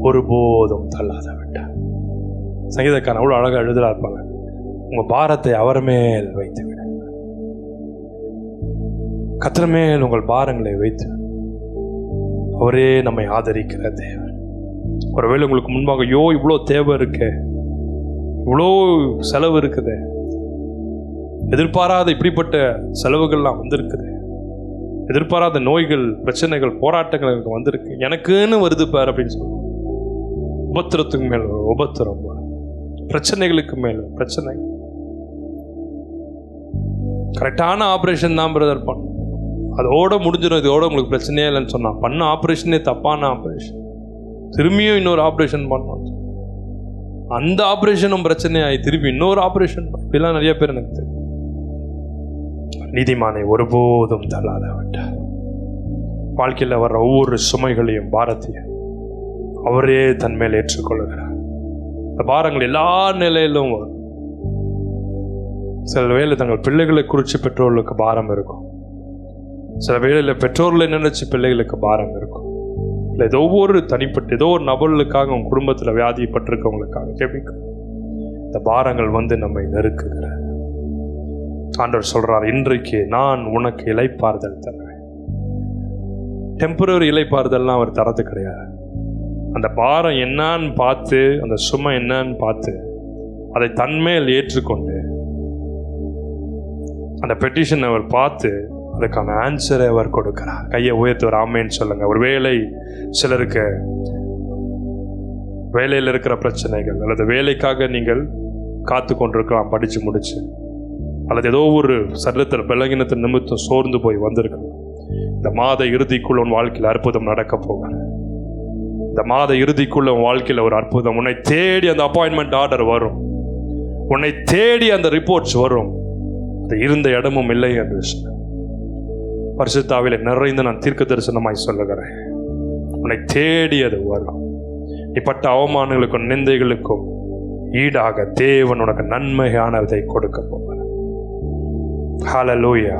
[SPEAKER 1] ஒருபோதும் தள்ளாத விட்டார். சங்கீதக்காரன் அவ்வளோ அழகாக எழுதுறா இருப்பாங்க, உங்க பாரத்தை அவர் மேல் வைத்து விடு, கர்த்தர் மேல் உங்கள் பாரங்களை வைத்து. அவரே நம்மை ஆதரிக்கிற தேவன். ஒருவேளை உங்களுக்கு முன்பாக இவ்வளோ தேவை இருக்கு, இவ்வளோ செலவு இருக்குது, எதிர்பாராத இப்படிப்பட்ட செலவுகள்லாம் வந்திருக்குது, எதிர்பாராத நோய்கள், பிரச்சனைகள், போராட்டங்கள் எனக்கு வந்திருக்கு, எனக்குன்னு வருது பார் அப்படின்னு சொல்லி உபத்திரத்துக்கு மேல் உபத்திரம், பிரச்சனைகளுக்கு மேல் பிரச்சனை. கரெக்டான ஆப்ரேஷன் தான் பிரதர் பண்ணும், அதோட முடிஞ்சிடும், இதோட உங்களுக்கு பிரச்சனையே இல்லைன்னு சொன்னா, பண்ண ஆப்ரேஷனே தப்பான ஆப்ரேஷன், திரும்பியும் இன்னொரு ஆப்ரேஷன் பண்ணோம். அந்த ஆபரேஷனும் பிரச்சனையாகி திருப்பி இன்னொரு ஆபரேஷன். இப்பெல்லாம் நிறைய பேர் எனக்கு தெரியும். நீதிமானை ஒருபோதும் தள்ளாத விட்டார். வாழ்க்கையில் வர்ற ஒவ்வொரு சுமைகளையும் பாரத்தையும் அவரே தன் மேல் ஏற்றுக்கொள்கிறார். இந்த பாரங்கள் எல்லா நிலையிலும் வரும். சில வேளை தங்கள் பிள்ளைகளை குறித்து பெற்றோர்களுக்கு பாரம் இருக்கும். சில வேளையில் பெற்றோர்களை நினைச்சு பிள்ளைகளுக்கு பாரம் இருக்கும். இல்லை ஏதோ ஒவ்வொரு தனிப்பட்ட ஏதோ ஒரு நபர்களுக்காக உங்க குடும்பத்தில் வியாதிப்பட்டிருக்கவங்களுக்காக ஜெபிக்கும். இந்த பாரங்கள் வந்து நம்மை நெருக்குகிற ஆண்டவர் சொல்றார், இன்றைக்கு நான் உனக்கு இளைப்பாறுதல் தருவேன். டெம்பரரி இளைப்பாறுதல்லாம் அவர் தரது கிடையாது. அந்த பாரம் என்னான்னு பார்த்து, அந்த சுமை என்னன்னு பார்த்து அதை தன்மேல் ஏற்றுக்கொண்டு அந்த பெட்டிஷன் அவர் பார்த்து அதுக்கான ஆன்சரை அவர் கொடுக்கிறார். கையை உயர்த்தி ஒரு ஆமேன்னு சொல்லுங்க. ஒரு வேலை சிலருக்கு வேலையில் இருக்கிற பிரச்சனைகள் அல்லது வேலைக்காக நீங்கள் காத்து கொண்டிருக்கலாம், படித்து முடிச்சு, அல்லது ஏதோ ஒரு சரீரத்தில் பலகீனத்தின் நிமித்தம் சோர்ந்து போய் வந்திருக்கலாம். இந்த மாத இறுதிக்குள்ள உன் வாழ்க்கையில் அற்புதம் நடக்க போக. இந்த மாத இறுதிக்குள்ள உன் வாழ்க்கையில் ஒரு அற்புதம். உன்னை தேடி அந்த அப்பாயின்மெண்ட் ஆர்டர் வரும். உன்னை தேடி அந்த ரிப்போர்ட்ஸ் வரும். அது இருந்த இடமும் இல்லை என்று பரிசுத்தாவிலே நிறைந்து நான் தீர்க்க தரிசனமாய் சொல்லுகிறேன். உன்னை தேடி அது வரும். நீ பட்ட அவமானங்களுக்கும் நிந்தைகளுக்கும் ஈடாக தேவன் உனக்கு நன்மையானதை கொடுக்க போகிறார். ஹல்லேலூயா,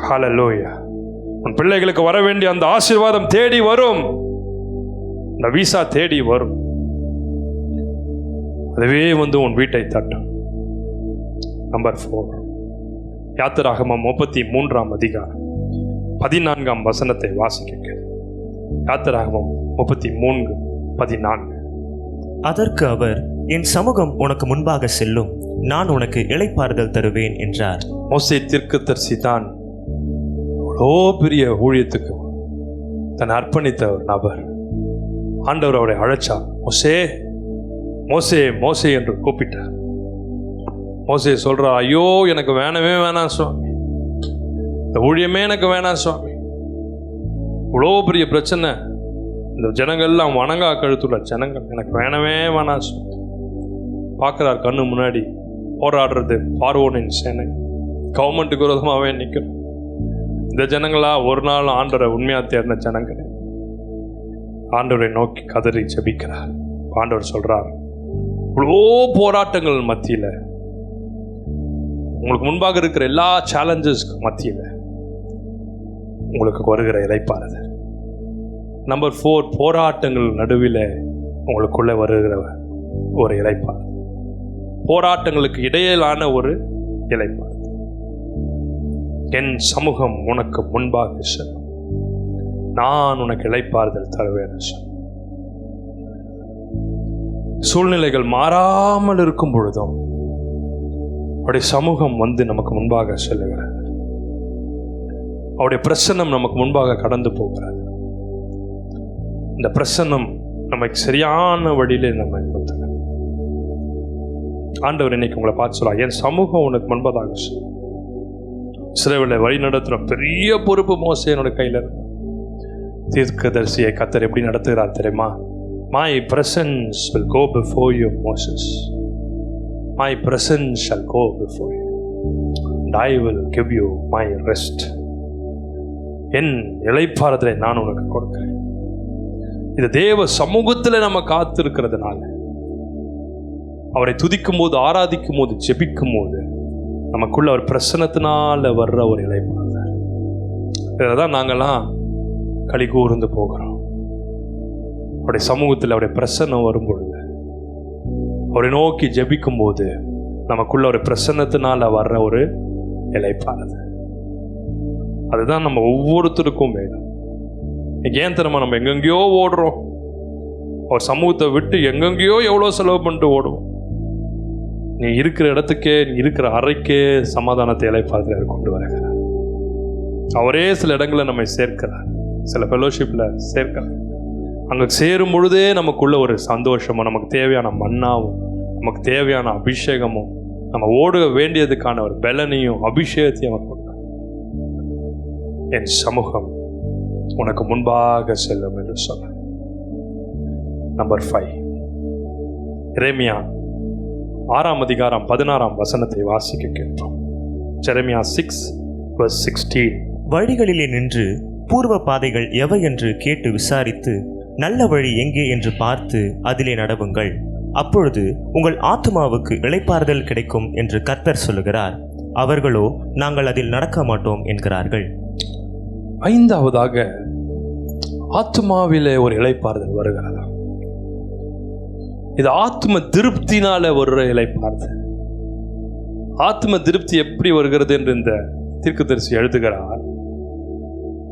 [SPEAKER 1] ஹல்லேலூயா. உன் பிள்ளைகளுக்கு வர வேண்டிய அந்த ஆசீர்வாதம் தேடி வரும். அந்த வீசா தேடி வரும். அதுவே வந்து உன் வீட்டை தட்டும். நம்பர் 4, யாத்திராகமம் 33ஆம் அதிகாரம் 14ஆம் வசனத்தை வாசிக்க. யாத்திராகமம் 33:14.
[SPEAKER 3] அதற்கு அவர், என் சமூகம் உனக்கு முன்பாக செல்லும், நான் உனக்கு இளைப்பாறுதல் தருவேன் என்றார்.
[SPEAKER 1] மோசே தீர்க்கதரிசி தான் அவ்வளோ பெரிய ஊழியத்துக்கு தன்னை அர்ப்பணித்த ஒரு நபர். ஆண்டவர் அவரை அழைச்சார். மோசே மோசே மோசே என்று கூப்பிட்டார். மோசே சொல்றார், ஐயோ எனக்கு வேணவே வேணாம் சுவாமி, இந்த ஊழியமே எனக்கு வேணாம் சுவாமி, இவ்வளோ பெரிய பிரச்சனை, இந்த ஜனங்கள்லாம் வணங்கா கழுத்துள்ள ஜனங்கள், எனக்கு வேணவே வேணாம் சுவாமி. பார்க்குறார் கண்ணு முன்னாடி போராடுறது பார்வோனின் சேனை, கவர்மெண்ட்டுக்கு விரோதமாகவே நிற்கணும். இந்த ஜனங்களா ஒரு நாள் ஆண்டவரை உண்மையாக தேர்ந்த ஜனங்கள். ஆண்டவரை நோக்கி கதறி ஜெபிக்கிறார். ஆண்டவர் சொல்றார், இவ்வளோ போராட்டங்கள் மத்தியில், உங்களுக்கு முன்பாக இருக்கிற எல்லா சேலஞ்சஸ்க்கு மத்தியில் உங்களுக்கு வருகிற இளைப்பாறுதல். நம்பர் 4, போராட்டங்கள் நடுவில் உங்களுக்குள்ள வருகிற ஒரு இளைப்பாறுதல். போராட்டங்களுக்கு இடையிலான ஒரு இளைப்பாறுதல். என் சமூகம் உனக்கு முன்பாக செல்லும், நான் உனக்கு இளைப்பாறுதல் தருவேன். சூழ்நிலைகள் மாறாமல் இருக்கும் பொழுதும் அவருடைய சமூகம் வந்து நமக்கு முன்பாக செல்லுகிறது. அவருடைய பிரசன்னம் நமக்கு முன்பாக கடந்து போகிறது. இந்த பிரசன்னம் நமக்கு சரியான வழியிலே நம்ம கொடுத்துங்க. ஆண்டவர் இன்னைக்கு உங்களை பார்த்து சொல்லலாம், என் சமூகம் உனக்கு முன்பதாக சிறைவில் வழி நடத்துகிற பெரிய பொறுப்பு மோசேனோட கையில் இருக்கு. தீர்க்கதரிசியை கர்த்தர் எப்படி நடத்துகிறார் தெரியுமா? My presence will go before you, Moses. My presence shall go before you, and I will give you my rest. என் இளைப்பாறுதலை நான் உனக்கு கொடுக்கிறேன். இது தேவ சமூகத்தில் நம்ம காத்திருக்கிறதுனால, அவரை துதிக்கும் போது, ஆராதிக்கும் போது, ஜெபிக்கும் போது நமக்குள்ள ஒரு பிரசன்னத்தினால வர்ற ஒரு இளைப்பாறுதல். இதில் தான் நாங்கள்லாம் களி கூர்ந்து போகிறோம். அவருடைய சமூகத்தில் அவருடைய பிரசன்னம் வரும்பொழுது, அவரை நோக்கி ஜெபிக்கும் போது நமக்குள்ள ஒரு பிரசன்னத்தினால வர்ற ஒரு இளைப்பாறுதல். அதுதான் நம்ம ஒவ்வொருத்தருக்கும் வேணும். ஏன் தெரியுமா நம்ம எங்கெங்கேயோ ஓடுறோம், அவர் சமூகத்தை விட்டு எங்கெங்கேயோ எவ்வளோ செலவு பண்ணிட்டு ஓடுவோம். நீ இருக்கிற இடத்துக்கே, நீ இருக்கிற அறைக்கே சமாதானத்தை இளைப்பாறுதலை கொண்டு வருகிறார். அவரே சில இடங்களில் நம்மை சேர்க்கிறார், சில ஃபெலோஷிப்பில் சேர்க்கிறார். அங்கே சேரும் பொழுதே நமக்குள்ள ஒரு சந்தோஷமும், நமக்கு தேவையான மன்னாவும், நமக்கு தேவையான அபிஷேகமும், நம்ம ஓட வேண்டியதுக்கான ஒரு பலனையும் அபிஷேகத்தையும் அவர் கொடுக்க. என் சமூகம் உனக்கு முன்பாக செல்லும் என்று சொன்ன. நம்பர் 5, எரேமியா 6:16 வாசிக்க கேட்போம். எரேமியா 6:16.
[SPEAKER 3] வழிகளிலே நின்று பூர்வ பாதைகள் எவை என்று கேட்டு விசாரித்து நல்ல வழி எங்கே என்று பார்த்து அதிலே நடவுங்கள், அப்பொழுது உங்கள் ஆத்துமாவுக்கு இளைப்பாறுதல் கிடைக்கும் என்று கர்த்தர் சொல்லுகிறார். அவர்களோ நாங்கள் அதில் நடக்க மாட்டோம் என்கிறார்கள்.
[SPEAKER 1] 5வது, ஆத்மாவிலே ஒரு இளைப்பாறுதல் வருகிறதா? இது ஆத்ம திருப்தினால ஒரு இளைப்பாறுதல். ஆத்ம திருப்தி எப்படி வருகிறது என்று இந்த தீர்க்கதரிசி எழுதுகிறார்.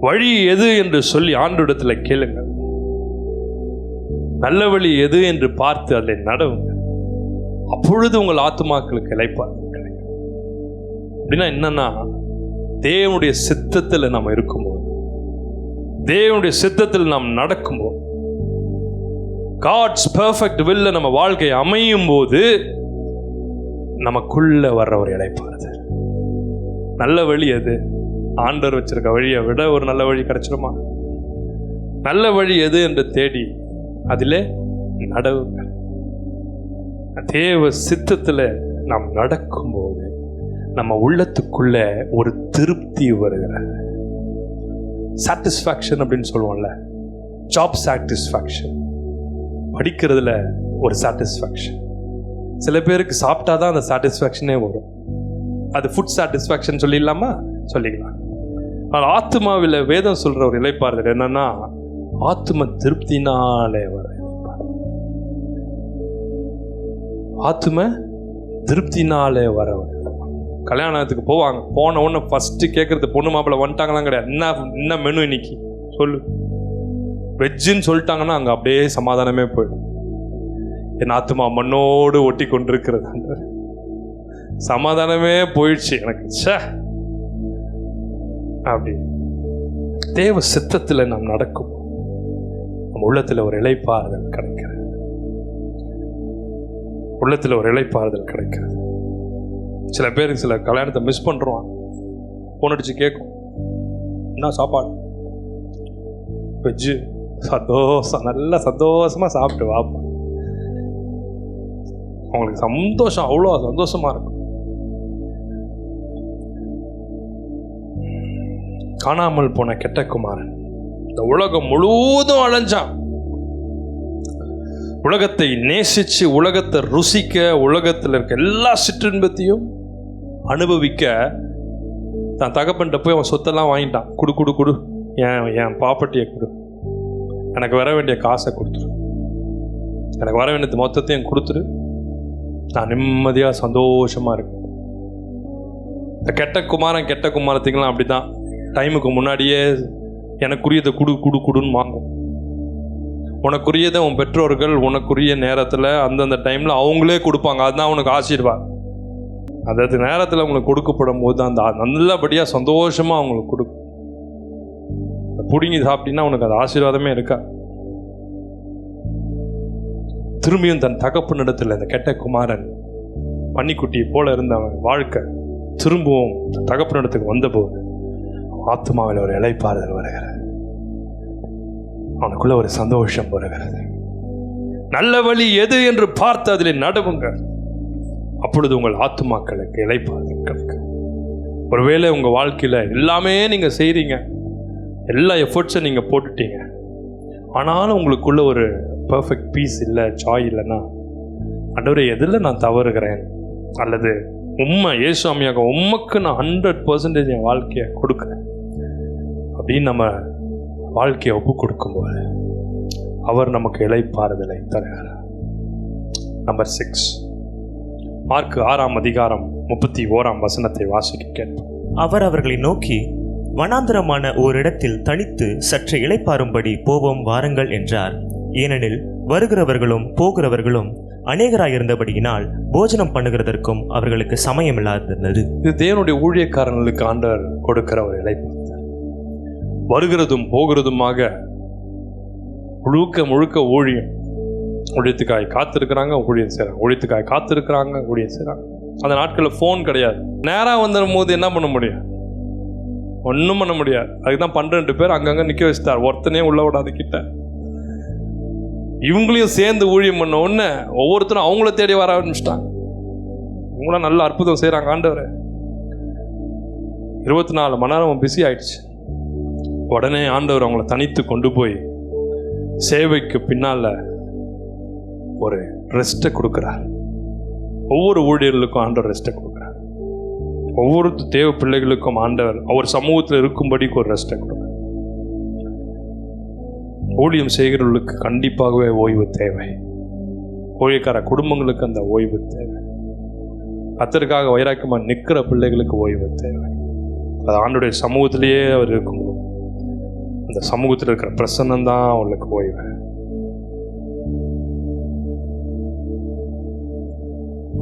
[SPEAKER 1] வழி எது என்று சொல்லி ஆண்டவரிடத்துல கேளுங்கள், நல்ல வழி எது என்று பார்த்து அதை நடவுங்கள், அப்பொழுது உங்கள் ஆத்மாக்களுக்கு இளைப்பாறுதல் கிடைக்கும். அப்படின்னா என்னன்னா, தேவனுடைய சித்தத்தில் நாம் இருக்கும்போது, தேவனுடைய சித்தத்தில் நாம் நடக்கும்போது, காட்ஸ் பெர்ஃபெக்ட் வில்ல நம்ம வாழ்க்கை அமையும் போது நமக்குள்ள வர்ற ஒரு இளைப்பாறுதல். நல்ல வழி எது? ஆண்டவர் வச்சிருக்க வழியை விட ஒரு நல்ல வழி கிடைச்சிருமா? நல்ல வழி எது என்று தேடி அதிலே நடவுங்கள். தேவ சித்தத்தில் நாம் நடக்கும்போது நம்ம உள்ளத்துக்குள்ள ஒரு திருப்தி வருகிறது. சாட்டிஸ்ஃபேக்ஷன் அப்படின்னு சொல்லுவோம்ல, ஜாப் சாட்டிஸ்ஃபேக்ஷன், படிக்கிறதுல ஒரு சாட்டிஸ்ஃபேக்ஷன். சில பேருக்கு சாப்பிட்டா தான் அந்த சாட்டிஸ்ஃபேக்ஷனே வரும். அது ஃபுட் சாட்டிஸ்ஃபேக்ஷன் சொல்லிடலாமா? சொல்லிக்கலாம். ஆனால் ஆத்மாவில் வேதம் சொல்ற ஒரு இளைப்பாறுதல் என்னன்னா, ஆத்ம திருப்தினாலே வர ஆத்ம திருப்தினாலே வர. கல்யாணத்துக்கு போவாங்க, போன உடனே ஃபர்ஸ்ட் கேட்கறது பொண்ணு மாப்பிள்ளை வந்துட்டாங்களாம் கிடையாது. என்ன மெனு இன்னைக்கு சொல்லு, வெஜ்ஜுன்னு சொல்லிட்டாங்கன்னா அங்கே அப்படியே சமாதானமே போயிடும். என் ஆத்மா மண்ணோடு ஒட்டி கொண்டிருக்கிறது, சமாதானமே போயிடுச்சு எனக்கு. அப்படி தேவ சித்தத்தில் நாம் நடக்கும், நம்ம உள்ளத்தில் ஒரு இளைப்பாறுதல் கிடைக்கிறது. உள்ளத்தில் ஒரு இளைப்பாறுதல் கிடைக்கிறது. சில பேருக்கு சில கல்யாணத்தை மிஸ் பண்ணுறோம், ஃபோன் அடிச்சு கேட்கும், என்ன சாப்பாடு? வெஜ்ஜு. சந்தோஷம், நல்லா சந்தோஷமா சாப்பிட்டு வாப்பா. அவங்களுக்கு சந்தோஷம், அவ்வளோ சந்தோஷமா இருக்கும். காணாமல் போன கெட்ட குமாரன் இந்த உலகம் முழுவதும் அலைஞ்சான். உலகத்தை நேசிச்சு, உலகத்தை ருசிக்க, உலகத்தில் இருக்க எல்லா சிற்றின்பத்தையும் அனுபவிக்க தான் தகப்பன்ட்ட போய் அவன் சொத்தெல்லாம் வாங்கிட்டான். குடு என் ப்ராப்பர்ட்டியை கொடு, எனக்கு வர வேண்டிய காசை கொடுத்துரு, எனக்கு வர வேண்டியது மொத்தத்தையும் கொடுத்துரு, நான் நிம்மதியாக சந்தோஷமாக இருக்கேன். இந்த கெட்ட குமாரத்துக்கெல்லாம் அப்படி தான். டைமுக்கு முன்னாடியே எனக்குரியதை குடுன்னு வாங்கும். உனக்குரியதை உன் பெற்றோர்கள் உனக்குரிய நேரத்தில் அந்தந்த டைமில் அவங்களே கொடுப்பாங்க. அதுதான் உனக்கு ஆசீர்வாதம். அதாவது நேரத்தில் அவங்களுக்கு கொடுக்கப்படும் போது அந்த நல்லபடியாக சந்தோஷமாக அவங்களுக்கு கொடுக்கும். புடுங்கி சாப்பிட்டீங்கன்னா உனக்கு அது ஆசீர்வாதமே இருக்கா. திரும்பியும் தன் தகப்பனிடத்தில் இந்த கெட்ட குமாரன் பன்னிக்குட்டியை போல இருந்த அவன் வாழ்க்கை திரும்பவும் தகப்பனிடத்துக்கு வந்தபோது ஆத்மாவில் ஒரு இளைப்பாறுதல் வருகிறது, அவனுக்குள்ள ஒரு சந்தோஷம் வருகிறது. நல்ல வழி எது என்று பார்த்து அதில் நடவுங்க, அப்பொழுது உங்கள் ஆத்துமாக்களுக்கு இளைப்பாறுதல் கிடைக்கும். ஒருவேளை உங்க வாழ்க்கையில எல்லாமே நீங்க செய்றீங்க, எல்லா எஃபர்ட்ஸும் நீங்க போட்டுட்டீங்க, ஆனாலும் உங்களுக்குள்ள ஒரு பர்ஃபெக்ட் பீஸ் இல்லை, ஜாய் இல்லைன்னா, ஆண்டவரே எதில் நான் தவறுகிறேன், அல்லது இயேசுவாமியாக உமக்கு நான் 100% என் வாழ்க்கையை கொடுக்குறேன் அப்படின்னு நம்ம வாழ்க்கையை ஒப்பு கொடுக்கும்போது அவர் நமக்கு இளைப்பாறுதலை தருகிறார். நம்பர் 6, மார்க் 6:31 வாசிக்க கேட்போம்.
[SPEAKER 3] அவர் அவர்களை நோக்கி, வனாந்தரமான ஓரிடத்தில் தனித்து சற்று இளைப்பாறும்படி போவோம் வாருங்கள் என்றார். ஏனெனில் வருகிறவர்களும் போகிறவர்களும் அநேகராயிருந்தபடியினால் போஜனம் பண்ணுகிறதற்கும் அவர்களுக்கு சமயமில்லாதிருந்தது.
[SPEAKER 1] இது தேவனுடைய ஊழியக்காரர்களுக்கு ஆண்டவர் கொடுக்கிற ஒரு இளைப்பாறுதல். வருகிறதும் போகிறதுமாக முழுக்க ஊழியத்துக்காய் காத்திருக்கிறாங்க, ஊழியம் செய்கிறாங்க, ஊழியத்துக்காய் காத்திருக்கிறாங்க, ஊழியம் செய்கிறாங்க. அந்த நாட்களில் ஃபோன் கிடையாது. நேராக வந்துடும் போது என்ன பண்ண முடியும்? ஒன்றும் பண்ண முடியாது. அதுக்கு தான் 12 பேர் அங்கங்கே நிற்க வச்சுட்டார், ஒருத்தனே உள்ள விடாது கிட்ட. இவங்களையும் சேர்ந்து ஊழியம் பண்ண உடனே ஒவ்வொருத்தரும் அவங்கள தேடி வர ஆரம்பிச்சிட்டாங்க. இவங்களாம் நல்ல அற்புதம் செய்கிறாங்க ஆண்டவர். 24 மணி நேரம் பிஸி ஆயிடுச்சு. உடனே ஆண்டவர் அவங்கள தனித்து கொண்டு போய் சேவைக்கு பின்னால் ஒரு ரெஸ்ட்டை கொடுக்குறார். ஒவ்வொரு ஊழியர்களுக்கும் ஆண்டவர் ரெஸ்ட்டை கொடுக்குறார். ஒவ்வொரு தேவ பிள்ளைகளுக்கும் ஆண்டவர் அவர் சமூகத்தில் இருக்கும்படிக்கு ஒரு ரெஸ்ட்டை கொடுக்குறார். ஊழியம் செய்கிறவர்களுக்கு கண்டிப்பாகவே ஓய்வு தேவை. ஊழியக்கார குடும்பங்களுக்கு அந்த ஓய்வு தேவை. கர்த்தருக்காக வைராக்கியமாக நிற்கிற பிள்ளைகளுக்கு ஓய்வு தேவை. அது ஆண்டுடைய சமூகத்திலேயே அவர் இருக்கும்போது அந்த சமூகத்தில் இருக்கிற பிரசன்னம் தான் அவங்களுக்கு ஓய்வு.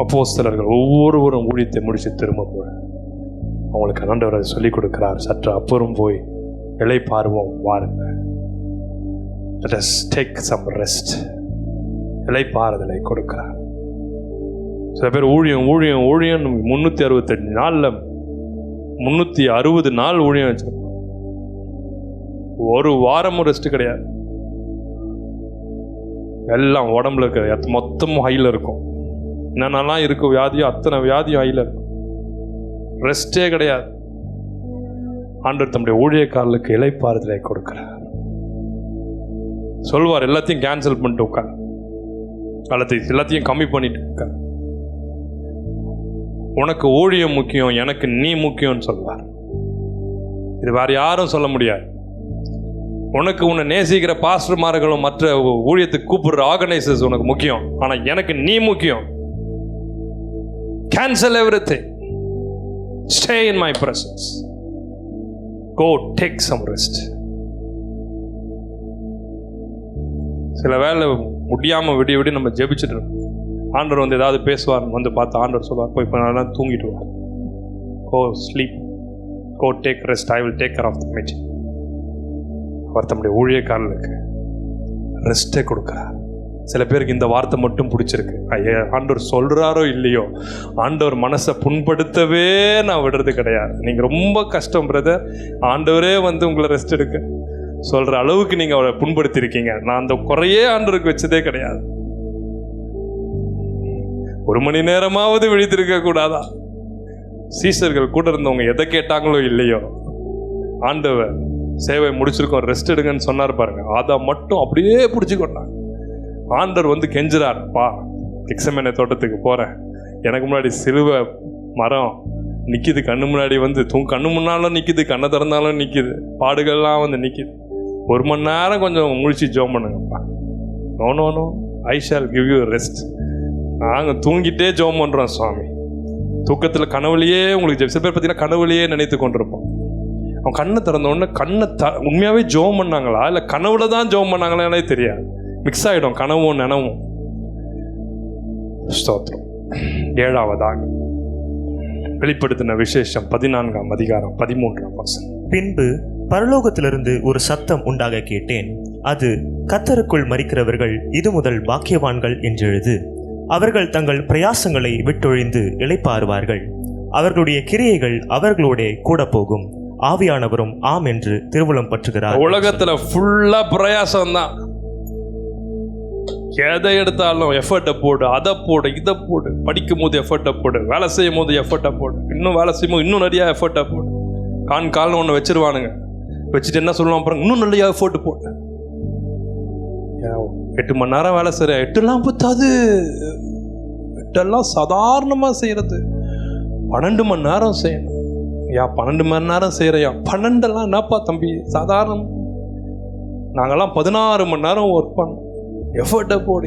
[SPEAKER 1] அப்போஸ்தலர்கள் ஒவ்வொருவரும் ஊழியத்தை முடிச்சு திரும்ப அவங்களுக்கு ஆண்டவர் அதை சொல்லிக் கொடுக்கிறார். சற்று அப்புறம் போய் இளைப்பாறுவோம் வாருங்க. Let us take some rest. இளைப்பாறுதலை கொடுக்கிறார். சில பேர் ஊழியம் 368 நாளில் 360 நாள் ஊழியம் வச்சிருக்கோம். ஒரு வாரமும் ரெஸ்ட் கிடையாது. எல்லாம் உடம்புல இருக்க மொத்தமும் ஹையில் இருக்கும். என்னென்னலாம் இருக்கும் வியாதியோ அத்தனை வியாதியும் ஹையில் இருக்கும். ரெஸ்டே கிடையாது. ஆண்டவர் தம்முடைய ஊழியக்காரர்களுக்கு இளைப்பாறுதலை கொடுக்கிறார். சொல்வார், எல்லாத்தையும் கேன்சல் பண்ணிட்டு உட்கார், எல்லாத்தையும் கம்மி பண்ணிட்டு உட்கார். உனக்கு ஊழியம் முக்கியம், எனக்கு நீ முக்கியம்னு சொல்வார். இது வேற யாரும் சொல்ல முடியாது. உனக்கு உன்னை நேசிக்கிற பாஸ்டர்மார்களும் மற்ற ஊழியத்துக்கு கூப்பிடுற ஆர்கனைசர்ஸ் உனக்கு முக்கியம், ஆனா எனக்கு நீ முக்கியம். Cancel everything. Stay in my presence. Go take some rest. சில வேலை முடியாமல் விடிய நம்ம ஜெபிச்சுட்டு இருக்கோம். ஆண்டவர் வந்து ஏதாவது பேசுவார், வந்து பார்த்து ஆண்டவர் சொல்வார், போய் இப்போ நல்லா தூங்கிட்டு வா, go sleep, go take rest, I will take care of the meeting. அவர் தம்முடைய ஊழியக்காரர்களுக்கு ரெஸ்ட்டே கொடுக்குறார். சில பேருக்கு இந்த வார்த்தை மட்டும் பிடிச்சிருக்கு. ஆண்டவர் சொல்கிறாரோ இல்லையோ, ஆண்டவர் மனசை புண்படுத்தவே நான் விடுறது கிடையாது. நீங்கள் ரொம்ப கஷ்டம் பிரதர், ஆண்டவரே வந்து உங்களை ரெஸ்ட் எடுக்க சொல்கிற அளவுக்கு நீங்கள் அவரை புண்படுத்தியிருக்கீங்க. நான் அந்த குறையே ஆண்டவருக்கு வச்சதே கிடையாது. 1 மணி நேரமாவது விழித்திருக்க கூடாதா? சீசர்கள் கூட இருந்தவங்க எதை கேட்டாங்களோ இல்லையோ, ஆண்டவர் சேவை முடிச்சிருக்கோம் ரெஸ்ட் எடுங்கன்னு சொன்னார் பாருங்க, அதை மட்டும் அப்படியே பிடிச்சி கொண்டாங்க. ஆண்டவர் வந்து கெஞ்சுறார், பா கெத்செமனே தோட்டத்துக்கு போகிறேன், எனக்கு முன்னாடி சிலுவை மரம் நிற்கிது, கண்ணு முன்னாடி வந்து கண்ணு முன்னாலும் நிற்கிது, கண்ணை திறந்தாலும் நிற்கிது, பாடுகள்லாம் வந்து நிற்கிது, 1 மணி நேரம் கொஞ்சம் முழிச்சு ஜோம் பண்ணுங்கப்பா. No I shall give you rest. நாங்கள் தூங்கிட்டே ஜோம் பண்ணுறோம் சுவாமி. தூக்கத்தில் கனவுலையே உங்களுக்கு சில பேர் பார்த்தீங்கன்னா கனவுலையே நினைத்து கொண்டிருப்போம். அவன் கண்ணை திறந்த உடனே உண்மையாகவே ஜோம் பண்ணாங்களா இல்லை கனவுல தான் ஜோம் பண்ணாங்களானே தெரியாது. மிக்ஸ் ஆகிடும் கனவும் நினவும். ஸ்தோத்திரம். 7வதாக வெளிப்படுத்தின விசேஷம் 14ஆம் அதிகாரம் 13ஆம் வசனம்.
[SPEAKER 3] பின்பு பரலோகத்திலிருந்து ஒரு சத்தம் உண்டாக கேட்டேன். அது, கர்த்தருக்குள் மரிக்கிறவர்கள் இது முதல் பாக்கியவான்கள் என்றெழுது. அவர்கள் தங்கள் பிரயாசங்களை விட்டொழிந்து இளைப்பாறுவார்கள். அவர்களுடைய கிரியைகள் அவர்களோட கூட போகும். ஆவியானவரும் ஆம் என்று திருவுளம் பற்றுகிறார்.
[SPEAKER 1] உலகத்துல ஃபுல்லா பிரயாசம் தான். எதை எடுத்தாலும் எஃபர்ட்டை போடு, அதை போடு, இதை போடு, படிக்கும் போது எஃபர்ட்டை போடு, வேலை செய்யும் போது எஃபர்ட்டை போடு, இன்னும் வேலை செய்யும் போது இன்னும் நிறையா எஃபர்ட்டை போடு. கால்னு ஒன்று வச்சிருவானுங்க. வச்சுட்டு என்ன சொல்லுவான் பாருங்க, இன்னும் நிறையா எஃபர்ட் போட்டு. 8 மணி நேரம் வேலை செய்கிற, 8 பத்தாது, 8 சாதாரணமாக செய்கிறது. 12 மணி நேரம் செய்யணும். 12 மணி நேரம் செய்கிறையா? 12 என்னப்பா தம்பி சாதாரணம். நாங்கள்லாம் 16 மணி நேரம் ஒர்க் பண்ணோம். எஃபர்ட்டை போடு.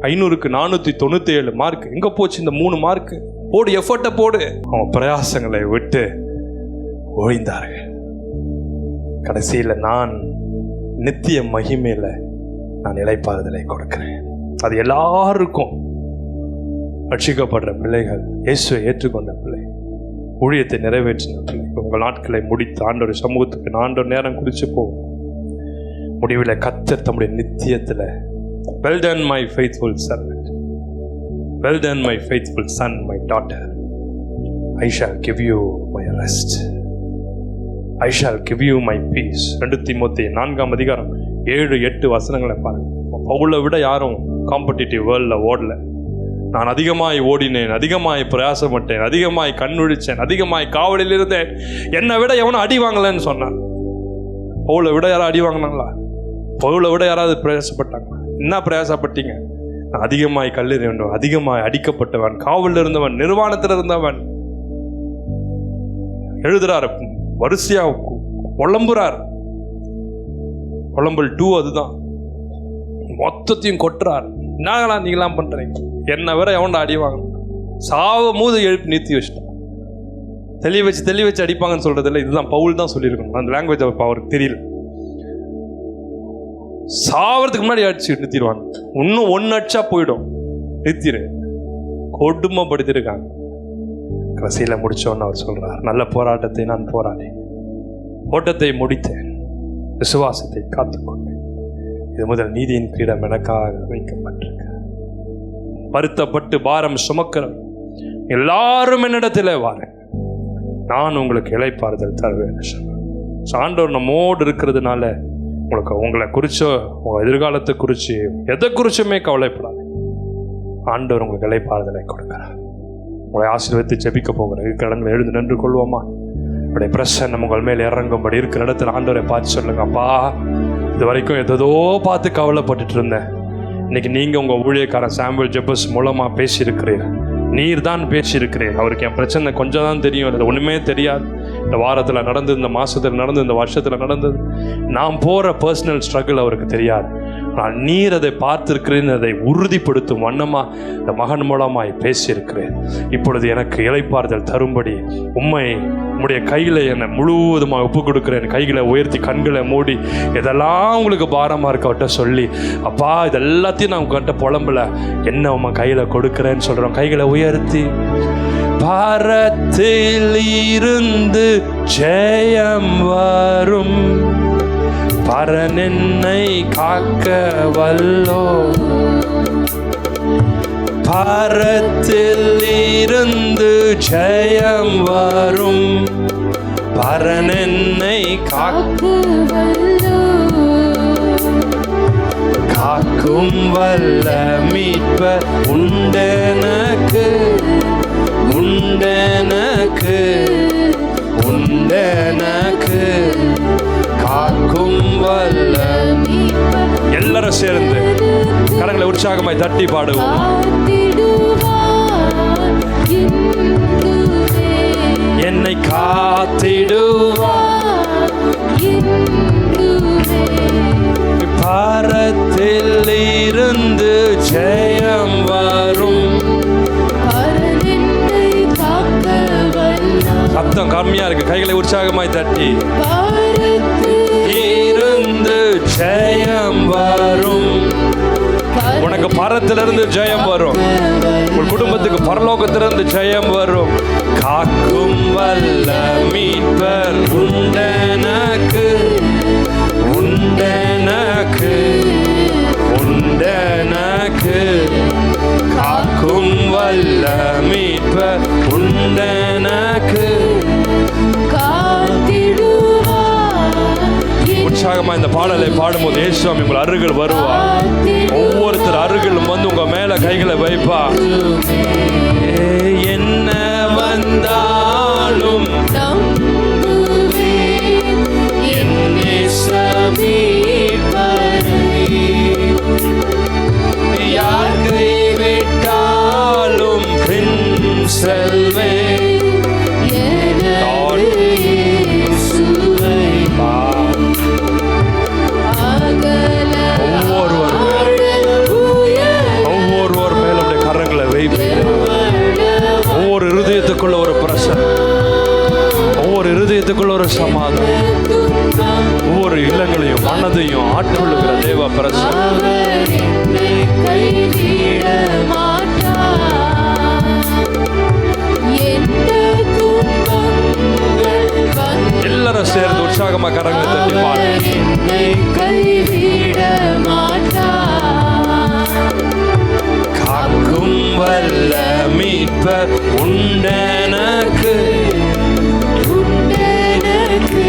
[SPEAKER 1] 500க்கு 497 மார்க் எங்கே போச்சு? இந்த 3 மார்க்கு போடு, எஃபர்ட்டை போடு. அவன் பிரயாசங்களை விட்டு ஒழிந்தார்கள். கடைசியில் நான் நித்திய மகிமையில் நான் இளைப்பாறுதலை கொடுக்கிறேன். அது எல்லாருக்கும். ரட்சிக்கப்படுற பிள்ளைகள், இயேசுவை ஏற்றுக்கொண்ட பிள்ளை, ஊழியத்தை நிறைவேற்றின பிள்ளை, உங்கள் நாட்களை முடித்து ஆண்டவர் சமூகத்துக்கு ஆண்டவர் நேரம் குறித்து போகும். முடிவில் கர்த்தர் தம்முடைய நித்தியத்தில், well done my faithful servant, well done my faithful son, my daughter, I shall give you my rest, I shall give you my peace. 2 தீமோத்தேயு 4ஆம் அதிகாரம் 7-8 வசனங்களை பாருங்க. பவுலை விட யாரும் காம்படிட்டிவ் வேர்ல்டில் ஓடல. நான் அதிகமாய் ஓடினேன், அதிகமாய் பிரயாசப்பட்டேன், அதிகமாய் கண்ணுழிச்சேன், அதிகமாய் காவலில் இருந்தேன், என்னை விட எவனும் அடி வாங்கலன்னு சொன்னான். பவுலை விட யாரும் அடி வாங்கினாங்களா? பவுலை விட யாராவது பிரயாசப்பட்டாங்க? என்ன பிரயாசப்பட்டீங்க? நான் அதிகமாய் கல்லெறிந்தவன், அதிகமாய் அடிக்கப்பட்டவன், காவலில் இருந்தவன், நிர்வாணத்தில் இருந்தவன் எழுதுறாரு. வரிசையா புலம்புறார். புலம்பல் 2 அதுதான். மொத்தத்தையும் கொட்டுறார். என்னங்களா நீங்களாம் பண்றீங்க? என்ன வேற எவன்டா அடி வாங்கணும்? சாவ மூது எழுப்பி நிறுத்தி வச்சுட்டான். தெளி வச்சு அடிப்பாங்கன்னு சொல்றது இல்லை. இதுதான் பவுல் தான் சொல்லியிருக்கணும். அந்த லாங்குவேஜ் அவருக்கு தெரியல. சாவறதுக்கு முன்னாடி அடிச்சு நிறுத்திடுவாங்க. இன்னும் 1 அடிச்சா போயிடும், நிறுத்திடு. கொடுமைப்படுத்திருக்காங்க. கடைசியில் முடிச்சோன்னு அவர் சொல்றார், நல்ல போராட்டத்தை நான் போராடினேன், ஓட்டத்தை முடித்தேன், விசுவாசத்தை காத்துக்கொண்டேன். இது முதல் நீதியின் கிரீடம் எனக்காக வைக்கப்பட்டிருக்க. வருத்தப்பட்டு பாரம் சுமக்கிற எல்லாரும் என்னிடத்தில் வாரேன், நான் உங்களுக்கு இளைப்பாறுதல் தருவேன். ஆண்டவர் நம்மோடு இருக்கிறதுனால உங்களுக்கு உங்களை குறிச்சோ உங்கள் எதிர்காலத்தை குறித்து எதை குறிச்சுமே கவலைப்படாது. ஆண்டவர் உங்களுக்கு இளைப்பாறுதலை கொடுக்கிறார். உங்களை ஆசீர்வதித்து ஜெபிக்க போகிறேன். இருக்கிற இடங்களை எழுந்து நின்று கொள்வோமா? உடைய பிரசன்னம் உங்கள் மேலே இறங்கும்படி இருக்கிற இடத்துல ஆண்டவரை பார்த்து சொல்லுங்க, அப்பா இது வரைக்கும் எதோ பார்த்து கவலைப்பட்டுட்டு இருந்தேன். இன்னைக்கு நீங்கள் உங்கள் ஊழியக்காரன் சாமுவேல் ஜெபஸ் மூலமாக பேசியிருக்கிறீர். நீர் தான் பேசியிருக்கிறீர். அவருக்கு என் பிரச்சனை கொஞ்சம் தான் தெரியும், அது ஒன்றுமே தெரியாது. இந்த வாரத்தில் நடந்தது, இந்த மாதத்தில் நடந்தது, இந்த வருஷத்தில் நடந்தது, நான் போகிற பர்சனல் ஸ்ட்ரகிள் அவருக்கு தெரியாது. நான் நீர் அதை பார்த்திருக்கிறேன், அதை உறுதிப்படுத்தும் வண்ணமாக இந்த மகன் மூலமாய் பேசியிருக்கிறேன். இப்பொழுது எனக்கு இளைப்பாறுதல் தரும்படி உம்முடைய கையில் என்னை முழுவதுமாக ஒப்பு கொடுக்குறேன். கைகளை உயர்த்தி கண்களை மூடி இதெல்லாம் உங்களுக்கு பாரமாக இருக்கவட்ட சொல்லி, அப்பா இதெல்லாத்தையும் நான் உங்கள்கிட்ட புலம்பல, என்ன உம்மை கையில் கொடுக்குறேன்னு சொல்கிறோம். கைகளை உயர்த்தி, பாரத்தில் இருந்து ஜெயம் வரும், பரன் என்னை காக்க வல்லோ, பாரத்தில் இருந்து ஜெயம் வரும், பரன் என்னை காக்க வல்லோ, காக்கும் வல்ல மீட்பர் உண்டெனக்கு, உண்டெனக்கு, உண்டெனக்கு, காக்கும் வல்ல. எல்லாரும் சேர்ந்து கரங்களை உற்சாகமாய் தட்டி பாடுவோம். என்னை காத்திடுவார், பாரத்தில் இருந்து ஜெயம் வரும். சத்தம் கம்மியா இருக்கு, கைகளை உற்சாகமாய் தட்டி, இருந்து ஜெயம் வரும். உனக்கு பரத்திலிருந்து ஜெயம் வரும், உன் குடும்பத்துக்கு பரலோகத்திலிருந்து ஜெயம் வரும். காக்கும் வல்ல மீட்பர் உண்டெனக்கு, உண்டெனக்கு, உண்டெனக்கு, காக்கும் வல்ல மீட்பர் உண்டெனக்கு. உற்சாகமா இந்த பாடலை பாடும்போது இயேசுவாமி உங்கள் அருகில் வருவார். ஒவ்வொருத்தர் அருகிலும் வந்து உங்க மேல கைகளை வைப்பா. என்ன வந்தாலும் யார் கைவிட்டாலும் பின் செல்வே. ஒவ்வொருவர் மேலும் கரங்களை வைப்பு. ஒவ்வொரு இருதயத்துக்குள்ள ஒரு பிரசன்னம், ஒவ்வொரு இருதயத்துக்குள்ள ஒரு சமாதானம், ஒவ்வொரு இல்லங்களையும் மனதையும் ஆட்கொள்ளுகிற தேவ பிரசன்னம். எல்லாரும் சேர்ந்து உற்சாகமா கரங்களை தட்டி பாடு. காக்கும் வல்ல மீட்பர் உண்டெனக்கு, உண்டெனக்கு,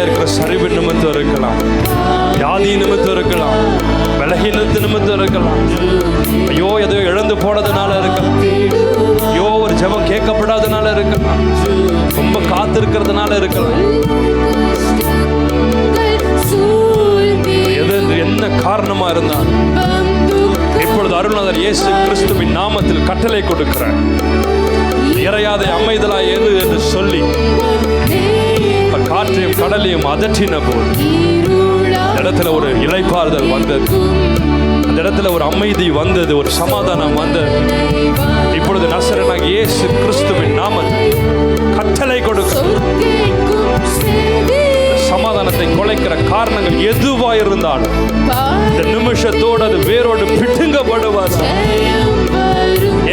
[SPEAKER 1] இருக்கிற சரிவு நிமித்தம் இருக்கலாம், வியாதி நிமித்தம் இருக்கலாம், பலகீனத்து நிமித்தம் இருக்கலாம், ஐயோ எதையோ இழந்து போனதுனால இருக்கலாம், ஐயோ ஒரு ஜெபம் கேட்கப்படாதனால இருக்கலாம், ரொம்ப காத்திருக்கிறதுனால இருக்கலாம். எது என்ன காரணமா இருந்தால் இப்பொழுது அருள்நாதர் இயேசு கிறிஸ்துவின் நாமத்தில் கட்டளை கொடுக்கிறேன், இறையாதை அமைதலாய் ஏறு என்று சொல்லி காற்றையும் கடலையும் அதற்றின போது அந்த இடத்துல ஒரு இளைப்பாறுதல் வந்தது, அந்த இடத்துல ஒரு அமைதி வந்தது, ஒரு சமாதானம் வந்தது. இப்பொழுது நசரேயனாகிய இயேசு கிறிஸ்துவின் நாமத்தில் கட்டளை கொடுக்கிறேன், சமாதானத்தை குலைக்கிற காரணங்கள் எதுவா இருந்தாலும் இந்த நிமிஷத்தோடு அது வேரோடு பிடுங்கப்படுவார்.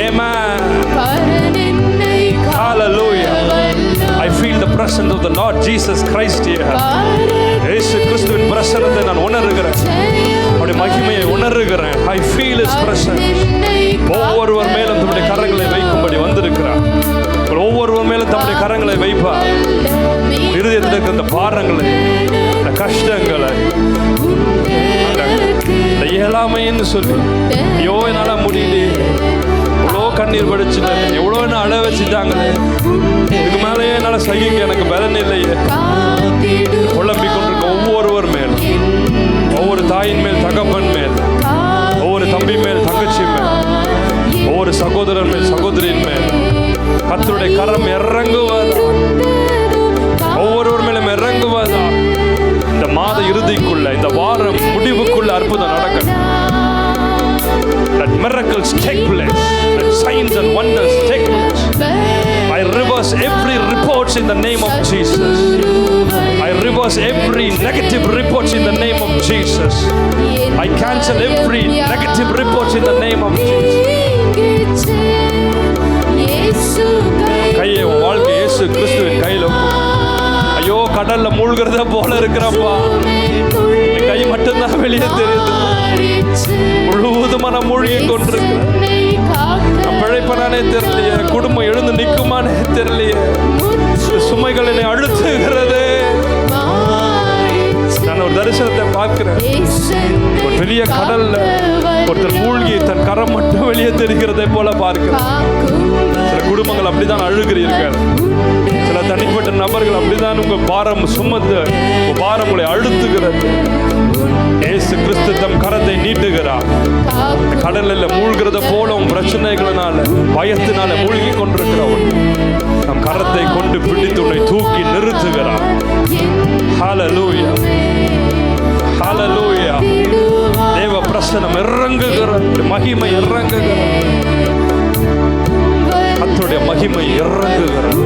[SPEAKER 1] Amen. Hallelujah. I feel the presence of the Lord Jesus Christ here. இயேசு கிறிஸ்துவின் பிரசன்னத்தை நான் உணர்கிறேன், அவருடைய மகிமையை உணர்கிறேன். I feel his presence. ஒவ்வொருவர் மேலும் தம்முடைய கரங்களை வைக்கும்படி வந்திருக்கிறார். ஒவ்வொருவர் மேலும் தம்முடைய கரங்களை வைப்பார். இருதயத்தில் இருக்கிற இந்த பாரங்களை, இந்த கஷ்டங்களை, இந்த இயலாமைன்னு சொல்லி ஐயோ என்னால முடியலையே, எவ்வளோ கண்ணீர் வடிச்சுட்டேன், எவ்வளோ என்ன அழ வச்சுட்டாங்களே, இதுக்கு மேலேயே என்னால் சகிக்க எனக்கு பலன் இல்லையே, குழம்பிக் கொண்டிருக்க ஒவ்வொருவர் மேல், ஒவ்வொரு தாயின் மேல், தகப்பன் மேல், ஒவ்வொரு தம்பி மேல், தங்கச்சி மேல், ஒவ்வொரு சகோதரன் மேல், சகோதரியின் மேல் கர்த்தருடைய கரம் இறங்குவதா, ஒவ்வொருவர் மேலும் இறங்குவதா. இந்த மாத இறுதிக்குள்ள, இந்த வாரம் முடிவுக்குள்ள அற்புதம் நடக்கணும். Let miracles take place, let signs and wonders take place. I reverse every reports in the name of Jesus. I reverse every negative reports in the name of Jesus. I cancel every negative reports in the name of Jesus. கையை உன் வாழ்க்கை இயேசு கிறிஸ்துவின் கையில். ஐயோ கடல்ல மூழ்கிறத போல இருக்கிறப்பா, என் கை மட்டும்தான் வெளியே தெரியுது, முழுவதுமான மூழ்கி கொண்டிருக்கிறேன். நான் பிழைப்பனானே தெரியலையே, குடும்பம் எழுந்து நிற்குமானே தெரியலையே, சுமைகள் என்னை அழுத்துகிறதே. நான் ஒரு தரிசனத்தை பார்க்கிறேன், ஒரு பெரிய கடல்ல ஒருத்தர் மூழ்கி தன் கரம் மட்டும் வெளியே தெரிகிறதை போல பார்க்கிறேன். சில குடும்பங்கள் அப்படிதான் அழுகிறீர்கள், சில தனிப்பட்ட நபர்கள் அப்படிதான் உங்க பாரம் சுமந்து உங்க பாரம் உங்களை அழுத்துகிறது. இயேசு கிறிஸ்து தம் கரத்தை நீட்டுகிறார். கடலில் மூழ்கிறத போல உன் பிரச்சனைகளினால, பயத்தினால மூழ்கி கொண்டிருக்கிறவன் நம் கரத்தை கொண்டு பிடித்து உன்னை தூக்கி நிறுத்துகிறார். ஹல்லேலூயா, ஹல்லேலூயா. தேவ பிரசன்னம் இறங்குகிறார், மகிமை இறங்குகிறார், கர்த்தருடைய மகிமை இறங்குகிறார்.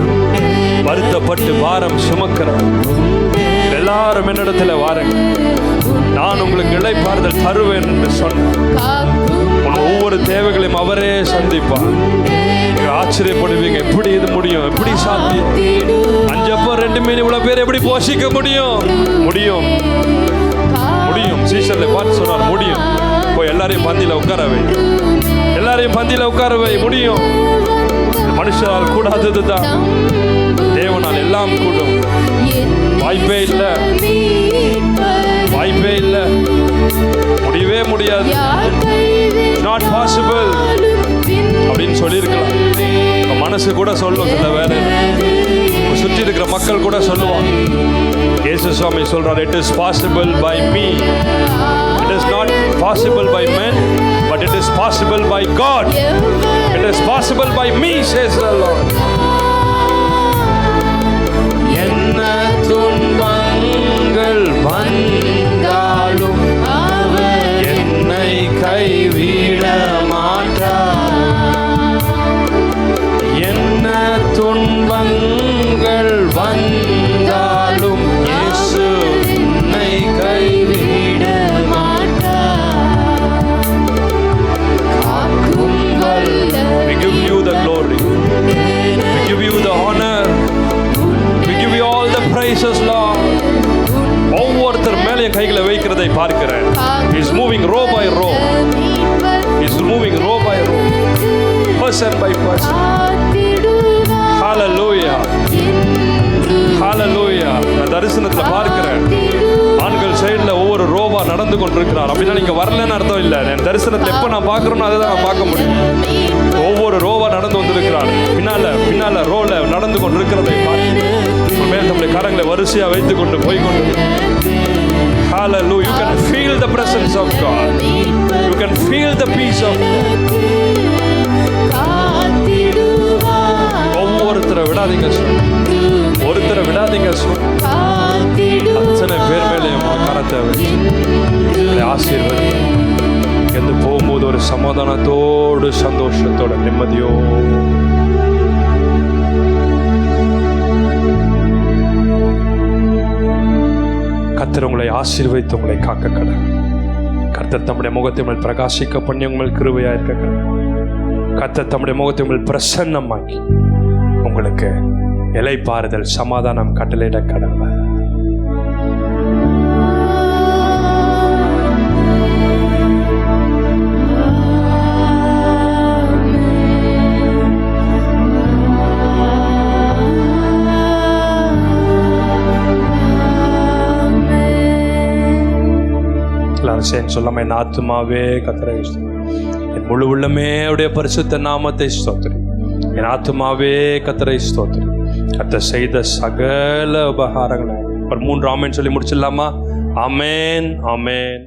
[SPEAKER 1] வருத்தப்பட்டு பாரம் சுமக்கிறார் எல்லாரும் என்னிடத்துல வாருங்க, நான் உங்களுக்கு இளைப்பாறுதல் தருவேன் என்று சொன்னேன். ஒவ்வொரு தேவைகளையும் அவரே சந்திப்பார். ஆச்சரியப்படுவீங்க, எப்படி இது முடியும், எப்படி சாத்தியம்? 5 அப்பம் 2 மீன் இவ்வளவு பேர் எப்படி போஷிக்க முடியும்? முடியும், முடியும். சீசர்ல பார்த்து சொன்னார் முடியும். போய் எல்லாரையும் பந்தியில உட்காரவை, எல்லாரையும் பந்தியில உட்காரவை, முடியும். மனுஷரால் கூடாததுதான் தேவனால் எல்லாம் கூடும். வாய்ப்பே இல்லை, வாய்ப்பே இல்லை, முடியவே முடியாது, நாட் பாசிபிள் அப்படின்னு சொல்லியிருக்கலாம். மனசு கூட சொல்லும், சில வேலை சுற்றி இருக்கிற மக்கள் கூட சொல்லுவாங்க. இயேசு சுவாமி சொல்றார், it is possible by me, it is not possible by men, but it is possible by God, it is possible by me, says the Lord. என்ன துன்பங்கள் வந்தாலும் என்னை கைவிட மாட்டார். என்ன துன்பங்கள் வந்தாலும் இயேசு என்னை கைவிட மாட்டார். காக்கும் வல்லவர். We give you the glory, we give you the honor, we give you all the praises, Lord. ஒவ்வொருத்தர் மேலே கைகளை வைக்கிறதை பார்க்கிறேன். He is moving row by row, he is moving row by row, person by person. Hallelujah, hallelujah. நான் தரிசனத்துல பார்க்கிறேன். ஆண்கள் சைடுல ஒவ்வொரு ரோவா நடந்து கொண்டிருக்கிறார். அப்படின்னா நீங்க வரலன்னு அர்த்தம் இல்லை. என் தரிசனத்துல எப்ப நான் பார்க்கறேனோ அதை தான் நான் பார்க்க முடியும். ஒவ்வொரு ரோவா நடந்து வந்திருக்கிறார். பின்னால ரோல நடந்து கொண்டிருக்கிறதை பார்த்து மேல் நம்முடைய கரங்களை வரிசையா வைத்துக் கொண்டு போய் கொண்டு Hallelujah. You can feel the presence of God. You can feel the peace of God. ஒருத்தரை விடாதீங்க சொல். ஒருத்தரை விடாதீங்க சொல். அத்தனை பேர் மேலேயும் கரத்தை வச்சு ஆசீர்வாதம். எந்த போகும்போது ஒரு சமாதானத்தோடு சந்தோஷத்தோட நிம்மதியோ கர்த்தர் உங்களை ஆசீர்வதித்து உங்களை காக்க கடவுள். கர்த்தர் தம்முடைய முகத்தை உங்கள் பிரகாசிக்க பண்ணி உங்கள் கிருபையா இருக்க கடவுள். கர்த்தர் தம்முடைய முகத்தை உங்கள் பிரசன்னமாக்கி உங்களுக்கு இளைப்பாறுதல் சமாதானம் கட்டளையிட கடவுள். சொல்லாம என் ஆத்துமாவே கர்த்தரை ஸ்தோத்திரி, என் முழு உள்ளமே அவருடைய பரிசுத்த நாமத்தை ஸ்தோத்திரி, என் ஆத்துமாவே கர்த்தரை ஸ்தோத்திரி. கர்த்தர் செய்த சகல உபகாரங்களை ஒரு 3 ஆமென் சொல்லி முடிச்சிடலாமா? ஆமென், ஆமென்.